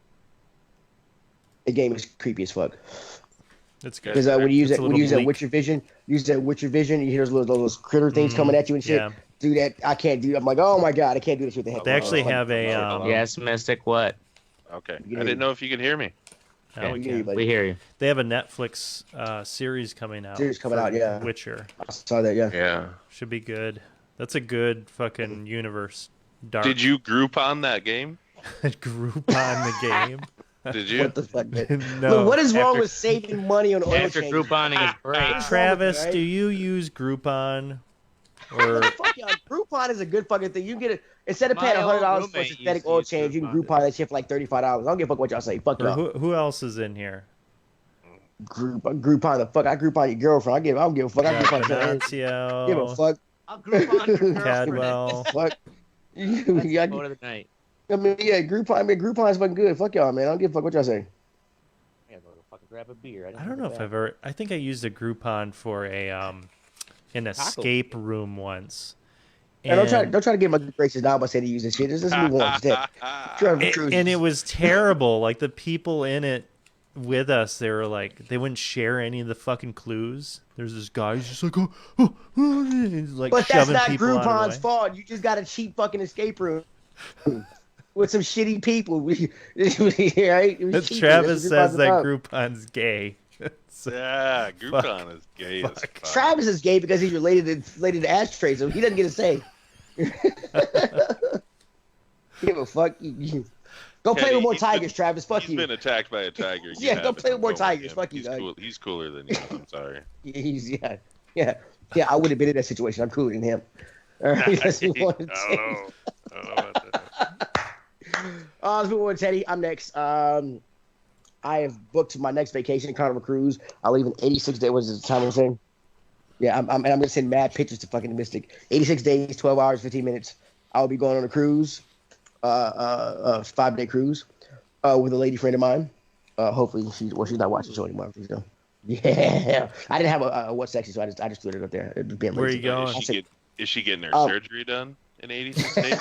The game is creepy as fuck. It's good. Because when you use that Witcher vision, you hear those little critter things coming at you and shit. Yeah. Do that. I can't do. I'm like, oh my god, I can't do this with the heck. They actually have a. Yes, Mystic. What? Okay, I didn't know if you could hear me. No, we hear you. They have a Netflix series coming out. Yeah. Witcher. I saw that. Yeah. Yeah. Should be good. That's a good fucking universe. Dark. Did you Groupon that game? Groupon the game. Did you? What the fuck, man? No. Look, what is wrong with saving money on oil After changes? Grouponing is great. Travis, do you use Groupon? Or Fuck yeah, Groupon is a good fucking thing. You can get it instead of paying $100 for synthetic oil change. You can Groupon that shit for like $35. I don't give a fuck what y'all say. Fuck y'all. Who else is in here? Groupon the fuck. I Groupon your girlfriend. I don't give a fuck. I Groupon Venancio. Give a fuck. I'll Groupon your girlfriend. Cadwell. Fuck. That's the quote of the night. I mean, yeah, Groupon is fucking good. Fuck y'all, man. I don't give a fuck what y'all say. I gotta go fucking grab a beer. I don't know if I've ever. I think I used a Groupon for an escape room once. And don't try to get my graces down by saying to use this shit. Just move on. And it was terrible. Like the people in it with us, they were like, they wouldn't share any of the fucking clues. There's this guy who's just like, he's like, but that's not Groupon's fault. You just got a cheap fucking escape room with some shitty people. Right? Travis says that Groupon's gay. So, yeah, Groupon is gay as fuck. Travis is gay because he's related to Ashtray, so he doesn't get a say. Give a fuck. Go play with more tigers, Travis. Fuck you. He's been attacked by a tiger. Yeah, go play with more tigers. Fuck you, guys. He's cooler than you. I'm sorry. Yeah. I would have been in that situation. I'm cooler than him. I don't know about that. Let's move on, Teddy. I'm next. I have booked my next vacation, Carnival Cruise. I'll leave in 86 days. What's the time I'm saying? Yeah, I'm going to send mad pictures to fucking Mystic. 86 days, 12 hours, 15 minutes. I'll be going on a cruise, a 5-day cruise, with a lady friend of mine. Hopefully she's not watching the show anymore. So. Yeah, I didn't have a what sexy, so I just threw it up there. Where are you going? Is she getting her surgery done in 86 days?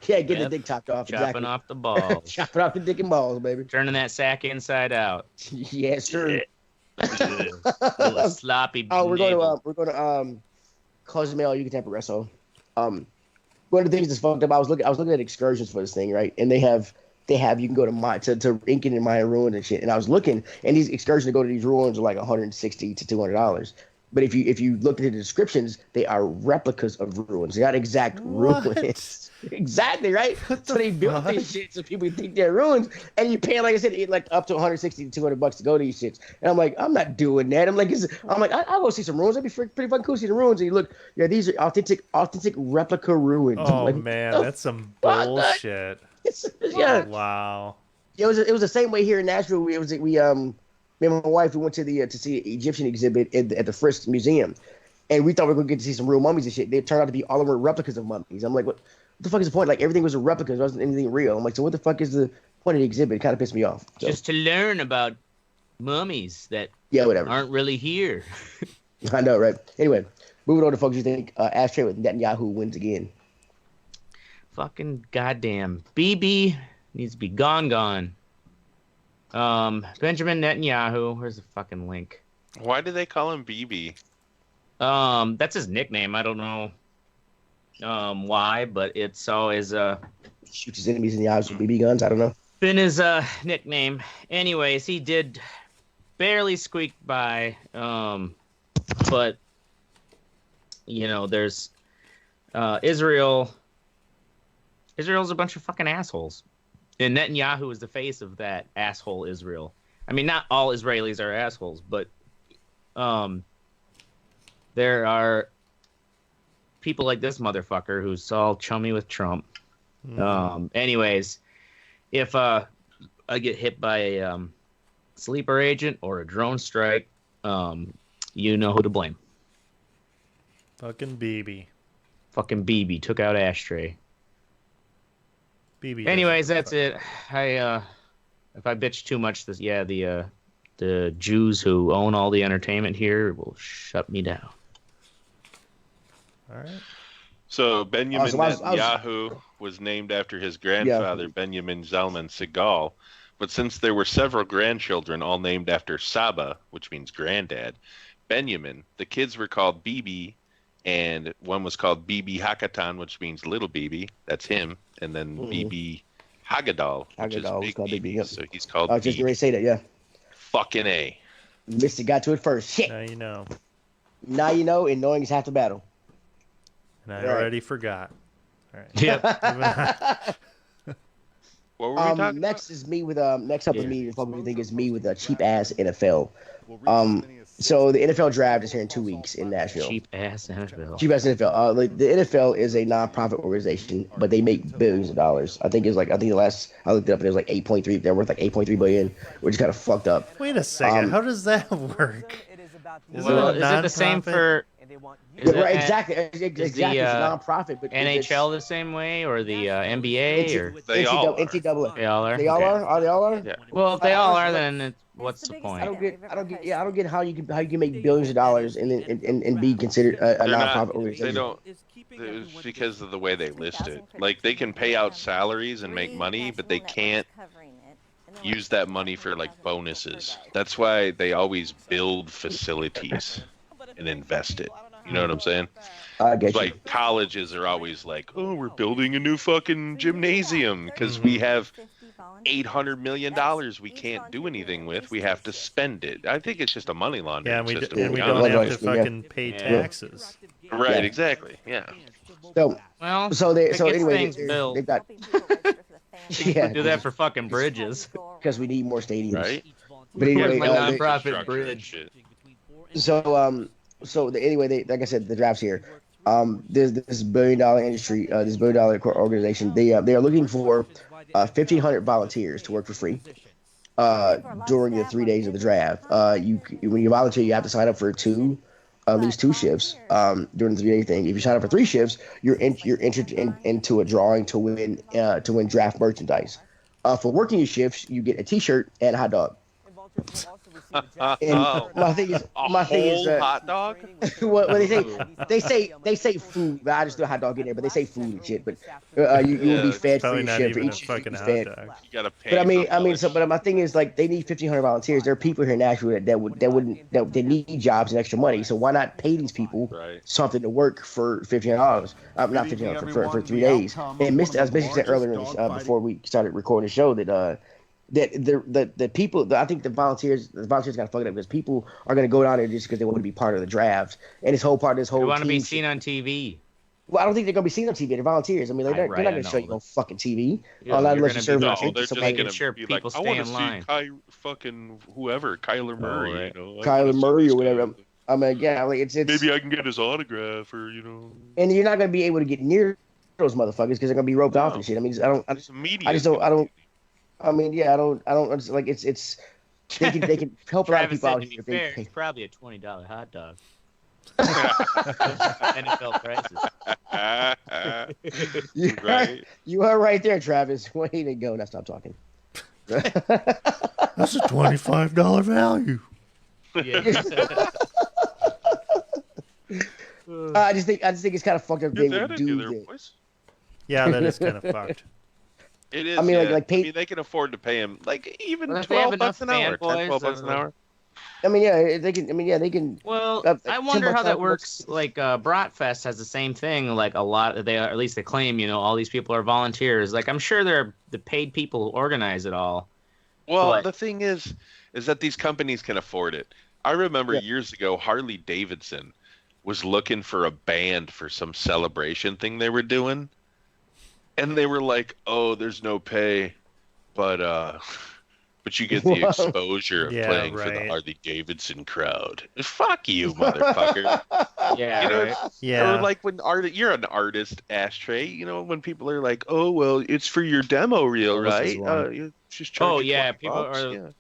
Yeah, getting the dick chopped off. Chopping off the balls. Chopping off the dick and balls, baby. Turning that sack inside out. Yes, sir. Little sloppy. Oh, we're going to Cozumel, Yucatan Progreso. One of the things that's fucked up. I was looking at excursions for this thing, right? And they have you can go to Incan and Mayan ruins and shit. And I was looking, and these excursions to go to these ruins are like $160 to $200. But if you look at the descriptions, they are replicas of ruins. They're not exact ruins. Exactly, right? So they built these shit so people think they're ruins, and you pay, like I said, like up to $160 to $200 to go to these shits. And I'm like, I'm not doing that. I'm like, I'll go see some ruins. That'd be pretty fucking cool to see the ruins. And you look, yeah, these are authentic replica ruins. Oh like, man, that's some bullshit. Yeah. Wow. It was the same way here in Nashville. Me and my wife, we went to see an Egyptian exhibit at the Frisk Museum, and we thought we were going to get to see some real mummies and shit. They turned out to be all of them replicas of mummies. I'm like, what the fuck is the point? Like, everything was a replica. There wasn't anything real. I'm like, so what the fuck is the point of the exhibit? It kind of pissed me off. So. Just to learn about mummies that whatever aren't really here. I know, right? Anyway, moving on to folks. You think Ashtray with Netanyahu wins again? Fucking goddamn. BB needs to be gone. Benjamin Netanyahu. Where's the fucking link? Why do they call him BB? That's his nickname. I don't know why, but it's always shoots his enemies in the eyes with BB guns. I don't know. Been his nickname. Anyways, he did barely squeak by. But you know, there's Israel. Israel's a bunch of fucking assholes. And Netanyahu is the face of that asshole Israel. I mean, not all Israelis are assholes, but there are people like this motherfucker who's all chummy with Trump. Anyways, if I get hit by a sleeper agent or a drone strike, you know who to blame. Fucking BB. Fucking BB took out Ashtray. BB. Anyways, that's it. If I bitch too much, the Jews who own all the entertainment here will shut me down. All right. So Benjamin Netanyahu was named after his grandfather, Benjamin Zalman Segal. But since there were several grandchildren all named after Saba, which means granddad, Benjamin, the kids were called Bibi, and one was called Bibi Hakatan, which means little Bibi. That's him. And then Bibi Hagadol, which is big Bibi. Yep. So he's called I was just going to say that, yeah. Fucking A. Mystic got to it first. Shit. Now you know. Now you know, and knowing is half the battle. And I already forgot. All right. Yep. What were we talking next about? Is me with next up with me. Probably think is me with a cheap ass NFL. So the NFL draft is here in 2 weeks in Nashville. Cheap ass NFL. Cheap ass NFL. The NFL is a non-profit organization, but they make billions of dollars. I think the last I looked it up, and it was like 8.3. They're worth like 8.3 billion, which is kind of fucked up. Wait a second. How does that work? Is it the same for? Exactly. It's a non-profit. But NHL the same way, or the NBA, or they all are. NCAA. They all are. They all are. They all are. Yeah. Well, if they all are, then what's the point? I don't get how you can make billions of dollars and be considered a non-profit organization. They don't. It's because of the way they list it. Like, they can pay out salaries and make money, but they can't use that money for like bonuses. That's why they always build facilities and invest it. You know what I'm saying? I get it's you. Like colleges are always like, oh, we're building a new fucking gymnasium because we have $800 million we can't do anything with. We have to spend it. I think it's just a money laundering system. And we don't have to fucking pay taxes. Right, exactly. Yeah. So anyway, they've got. Yeah, do that for fucking bridges. Because we need more stadiums. Right. But anyway, my nonprofit bridge. Anyway, like I said, the draft's here. There's this $1 billion industry, this $1 billion organization. They are looking for 1,500 volunteers to work for free during the 3 days of the draft. When you volunteer, you have to sign up for at least two shifts during the 3-day thing. If you sign up for 3 shifts, you're entered into a drawing to win draft merchandise. For working your shifts, you get a T-shirt and a hot dog. And my thing is hot dog. What they say food. But I just threw a hot dog in there, but they say food and shit. But you will be fed for your shift. For each shift, you fed. You gotta pay. But my thing is like they need 1,500 volunteers. There are people here in Nashville that need jobs and extra money. So why not pay these people something to work for $1,500? Not $1,500 for 3 days. And as Mr. said earlier before we started recording the show that the people, I think the volunteers got to fuck it up because people are going to go down there just because they want to be part of the draft. And this whole they want to be seen on TV. Well, I don't think they're going to be seen on TV. They're volunteers. I mean, they're not going to show you on fucking TV. Not unless you're serving they're just going to be like, I want to see fucking whoever, Kyler Murray, Kyler Murray or whatever. I mean, yeah, like it's maybe I can get his autograph or And you're not going to be able to get near those motherfuckers because they're going to be roped off and shit. I mean, I don't like it's they can help a lot of people out here. Fair, it's probably a $20 hot dog. NFL prices. You are right there, Travis. Way to go. Now stop talking. That's a $25 value. Yeah. I just think it's kind of fucked up. They would do this. Yeah, that is kind of fucked. It is. I mean, they can afford to pay him like even $12 an hour, $12 an hour. I mean, yeah, they can. I mean, yeah, they can. Well, I wonder how that works. Like, Bratfest has the same thing. Like, a lot, or at least they claim, all these people are volunteers. Like, I'm sure they're the paid people who organize it all. Well, the thing is that these companies can afford it. I remember years ago, Harley Davidson was looking for a band for some celebration thing they were doing. And they were like, "Oh, there's no pay, but you get the exposure of playing for the Harley Davidson crowd." Fuck you, motherfucker. Yeah, Or like when you're an artist, Ashtray. When people are like, "Oh, well, it's for your demo reel, right?" You just charge people are.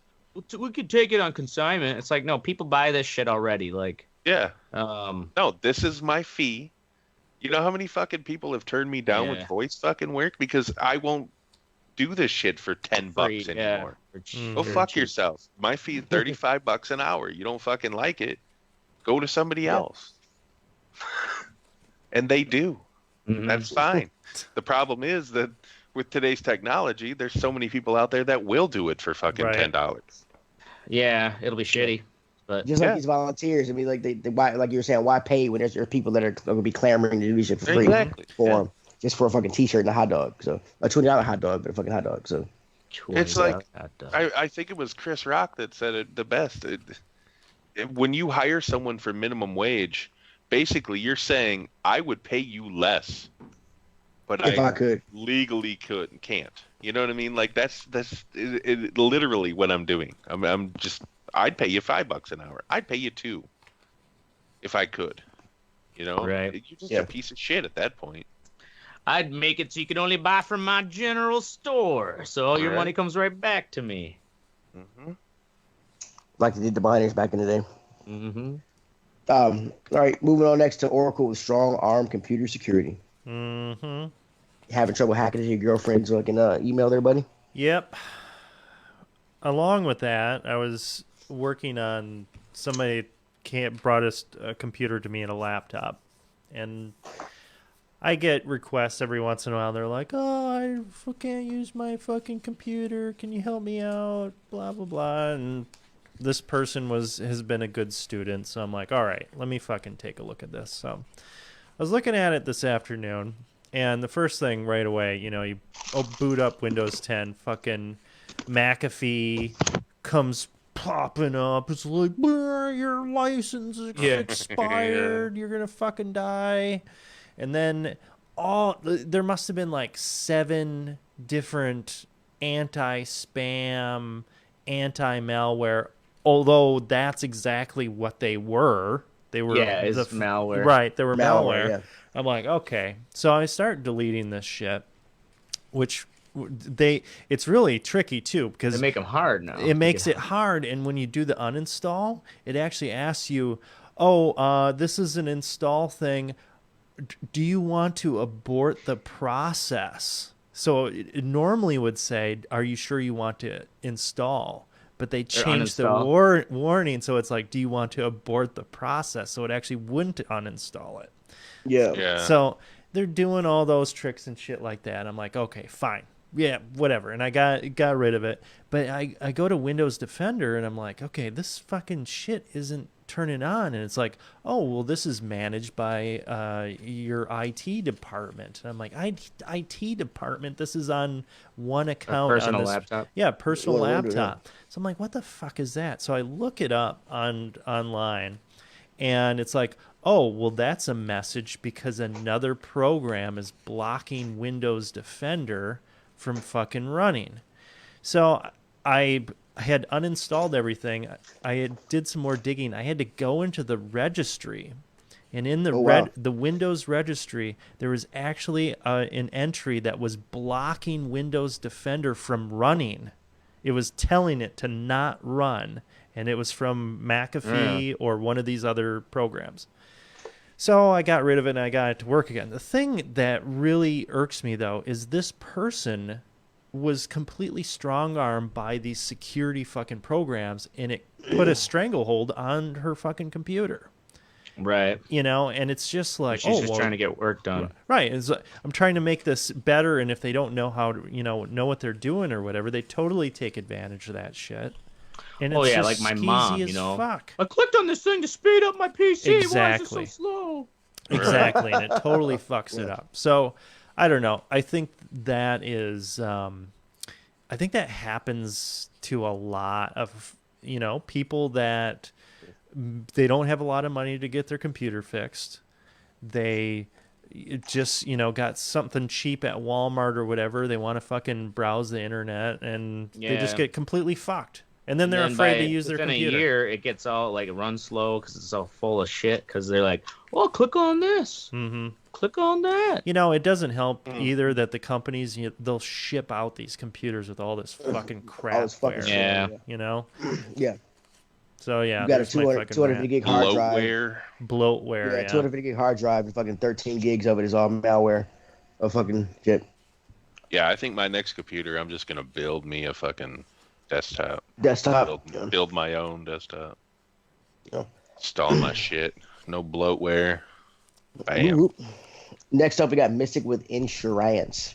We could take it on consignment. It's like, no, people buy this shit already. Like, no, this is my fee. You know how many fucking people have turned me down with voice fucking work because I won't do this shit for $10 anymore. Go fuck yourself. My fee is $35 an hour. You don't fucking like it, go to somebody else. And they do. That's fine. The problem is that with today's technology, there's so many people out there that will do it for fucking $10. Yeah, it'll be shitty. But just like these volunteers, I mean, like they why, like you were saying, why pay when there's people that are going to be clamoring to do shit for free for them, just for a fucking T-shirt and a hot dog. So a $20 hot dog, but a fucking hot dog. So it's like I think it was Chris Rock that said it the best. When you hire someone for minimum wage, basically you're saying I would pay you less, but if I could legally can't. You know what I mean? Like that's literally what I'm doing. I'd pay you $5 an hour. I'd pay you $2 if I could. Right? You're just a piece of shit at that point. I'd make it so you could only buy from my general store, so all your money comes right back to me. Like they did the miners back in the day. All right, moving on next to Oracle with strong arm computer security. Having trouble hacking into your girlfriend's email there, buddy? Yep. Along with that, I was working on somebody brought a computer to me and a laptop, and I get requests every once in a while. They're like, "Oh, I can't use my fucking computer. Can you help me out?" Blah blah blah. And this person has been a good student, so I'm like, "All right, let me fucking take a look at this." So I was looking at it this afternoon, and the first thing right away, you boot up Windows 10, fucking McAfee comes popping up. It's like, your license is expired. You're gonna fucking die. And then there must have been like 7 different anti-spam, anti-malware. Although that's exactly what they were. They were it's malware. Right, they were malware. Yeah. I'm like, okay. So I start deleting this shit, which it's really tricky too because they make them hard now. It makes it hard, and when you do the uninstall, it actually asks you, this is an install thing. Do you want to abort the process? So it normally would say, are you sure you want to install? But they changed the warning, so it's like, do you want to abort the process? So it actually wouldn't uninstall it. Yeah. So they're doing all those tricks and shit like that. I'm like, okay, fine. Yeah, whatever. And I got rid of it. But I go to Windows Defender, and I'm like, okay, this fucking shit isn't turning on. And it's like, oh, well, this is managed by your IT department. And I'm like, IT department? This is on one account. A personal laptop? Yeah, personal laptop. So I'm like, what the fuck is that? So I look it up online, and it's like, oh, well, that's a message because another program is blocking Windows Defender from fucking running. So I had uninstalled everything. I did some more digging. I had to go into the registry, and in the the Windows registry, there was actually an entry that was blocking Windows Defender from running. It was telling it to not run, and it was from McAfee or one of these other programs. So I got rid of it, and I got it to work again. The thing that really irks me, though, is this person was completely strong-armed by these security fucking programs, and it put a stranglehold on her fucking computer. Right. And it's just like, she's just trying to get work done. Right. I'm trying to make this better, and if they don't know how to, know what they're doing or whatever, they totally take advantage of that shit. And it's just like my mom, fuck. I clicked on this thing to speed up my PC. Exactly. Why is it so slow? Exactly, and it totally fucks it up. So, I don't know. I think that is, I think that happens to a lot of, people that they don't have a lot of money to get their computer fixed. They just, got something cheap at Walmart or whatever. They want to fucking browse the internet, and they just get completely fucked. And then they're afraid to use their computer. Within a year, it gets all like run slow because it's all full of shit. Because they're like, "Oh, click on this, click on that." It doesn't help either that the companies they'll ship out these computers with all this fucking crap. Yeah. Yeah. So yeah, you got a 250 gig hard drive. Bloatware. Yeah, 250 gig hard drive and fucking 13 gigs of it is all malware. Of fucking shit. Yeah, I think my next computer, I'm just gonna build me a fucking desktop. Build my own desktop. Yeah. Install my shit. No bloatware. Bam. Ooh. Next up, we got Mystic with Insurance.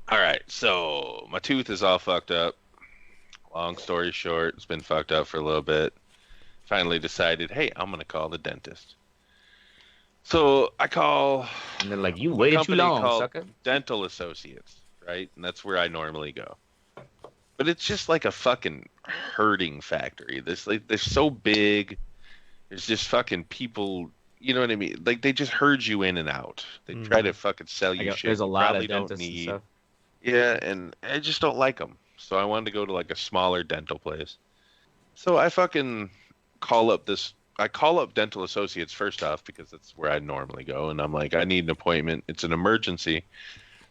All right, so my tooth is all fucked up. Long story short, it's been fucked up for a little bit. Finally decided, hey, I'm going to call the dentist. So I call... And they're like, you waited too long, sucker. Dental Associates, right? And that's where I normally go. But it's just like a fucking herding factory. They're so big. There's just fucking people, you know what I mean? Like, they just herd you in and out. They try to fucking sell you shit. There's a lot of dentists and stuff. Yeah, and I just don't like them. So I wanted to go to like a smaller dental place. So I fucking call up Dental Associates first off because that's where I normally go. And I'm like, I need an appointment. It's an emergency.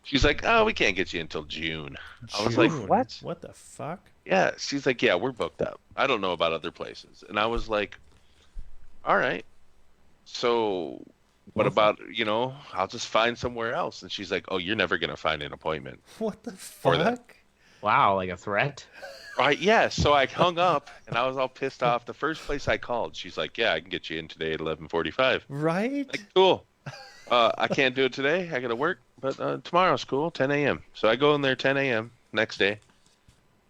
She's like, oh, we can't get you until June. I was like, what? What the fuck? Yeah. She's like, yeah, we're booked up. I don't know about other places. And I was like, all right. So what about, I'll just find somewhere else. And she's like, oh, you're never going to find an appointment. What the fuck? Wow, like a threat? Right, yeah. So I hung up, and I was all pissed off. The first place I called, she's like, yeah, I can get you in today at 11:45. Right? Like, cool. I can't do it today. I got to work, but tomorrow's cool, 10 a.m. So I go in there 10 a.m. next day,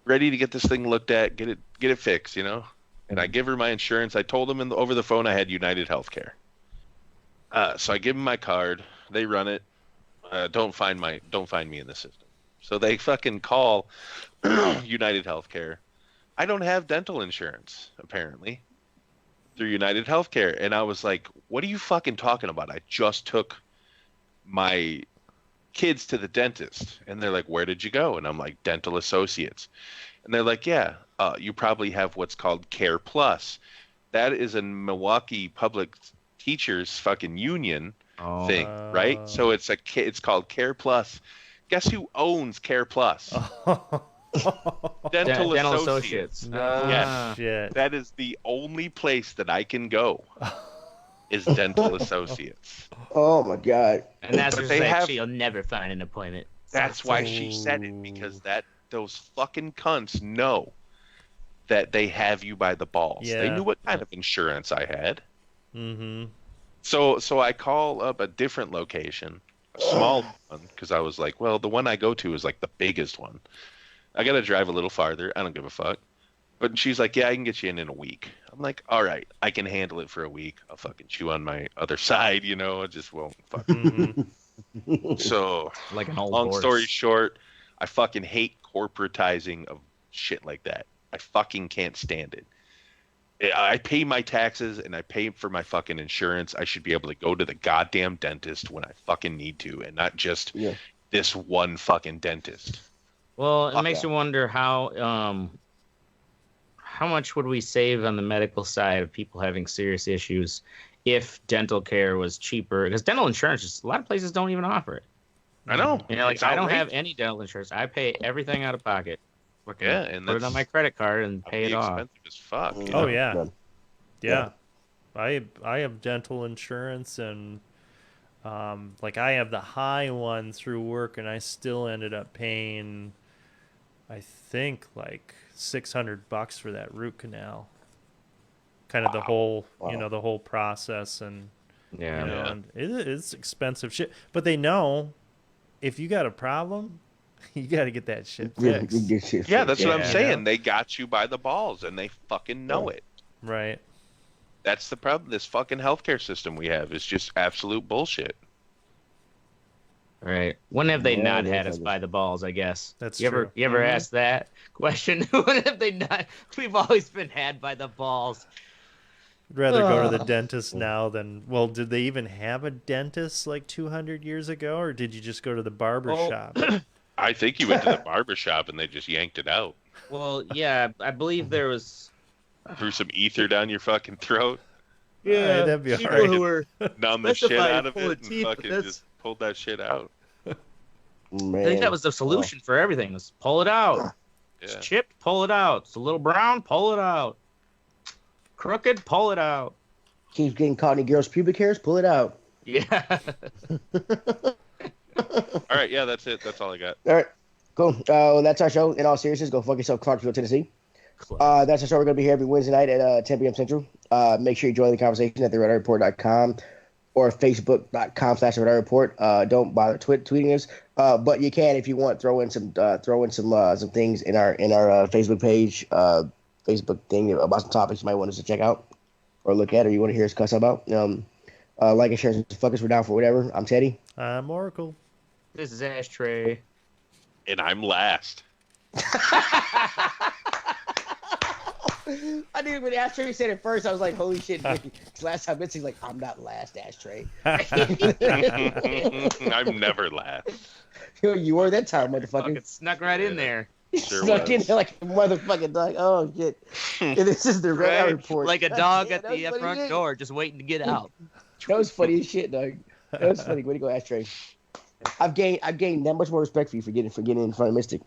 ready to get this thing looked at, get it fixed, And I give her my insurance. I told them over the phone I had United Healthcare. So I give them my card. They run it. Don't find me in the system. So they fucking call United Healthcare. I don't have dental insurance, apparently, through United Healthcare. And I was like, what are you fucking talking about? I just took my kids to the dentist. And they're like, where did you go? And I'm like, Dental Associates. And they're like, yeah, you probably have what's called Care Plus. That is a Milwaukee Public Teachers fucking union thing, right? So it's called Care Plus. Guess who owns Care Plus? Dental Associates. Yes. Shit. That is the only place that I can go is Dental Associates. Oh my God. And that's just like she'll never find an appointment. That's why she said it, because those fucking cunts know that they have you by the balls. Yeah. They knew what kind of insurance I had. Mm-hmm. So I call up a different location, a small one, because I was like, well, the one I go to is like the biggest one. I got to drive a little farther. I don't give a fuck. But she's like, yeah, I can get you in a week. I'm like, all right, I can handle it for a week. I'll fucking chew on my other side, I just won't fucking. So, like an old long horse. story short, I fucking hate corporatizing of shit like that. I fucking can't stand it. I pay my taxes and I pay for my fucking insurance. I should be able to go to the goddamn dentist when I fucking need to, and not just this one fucking dentist. Well, it makes you wonder how much would we save on the medical side of people having serious issues if dental care was cheaper? Because dental insurance, a lot of places don't even offer it. I know. I don't have any dental insurance. I pay everything out of pocket. And put it on my credit card and pay it off. Expensive as fuck. Oh yeah. I have dental insurance, and I have the high one through work, and I still ended up paying, I think, like $600 for that root canal. Kind of the whole, the whole process, and and it's expensive shit. But they know if you got a problem, you got to get that shit fixed. Yeah, that's what I'm saying. They got you by the balls, and they fucking know it. Right. That's the problem. This fucking healthcare system we have is just absolute bullshit. Right. When have they not had us by the balls, I guess? That's true. You ever asked that question? When have they not? We've always been had by the balls. I'd rather go to the dentist now than... Well, did they even have a dentist like 200 years ago, or did you just go to the barber shop? I think you went to the barber shop and they just yanked it out. Well, yeah, I believe there was... Threw some ether down your fucking throat. Yeah, that'd be people hard. who were numb the shit out of it and fucking just pulled that shit out. Man. I think that was the solution for everything. Was pull it out. It's chipped, pull it out. It's a little brown, pull it out. Crooked, pull it out. Keeps getting caught in any girls' pubic hairs, pull it out. Yeah. All right, yeah, that's it. That's all I got. All right, cool. That's our show. In all seriousness, go fuck yourself, Clarksville, Tennessee. That's our show. We're going to be here every Wednesday night at 10 p.m. Central. Make sure you join the conversation at theredeyereport.com or facebook.com/theredeyereport. Don't bother tweeting us, but you can, if you want, throw in some things in our Facebook page, Facebook thing about some topics you might want us to check out or look at, or you want to hear us cuss about. Like and share, fuck us. We're down for whatever. I'm Teddy. I'm Oracle. This is Ashtray. And I'm last. I knew when Ashtray said it first, I was like, holy shit. Last time Mitzi's like, I'm not last, Ashtray. I'm never last. You were that time, motherfucker. It snuck right in there. Sure Snuck in there like a motherfucking dog. Oh, shit. This is the Red Eye Report. Like a dog at the front door just waiting to get out. That was funny as shit, dog. That was funny. Way to go, Ashtray. I've gained that much more respect for you for getting in front of Mystic.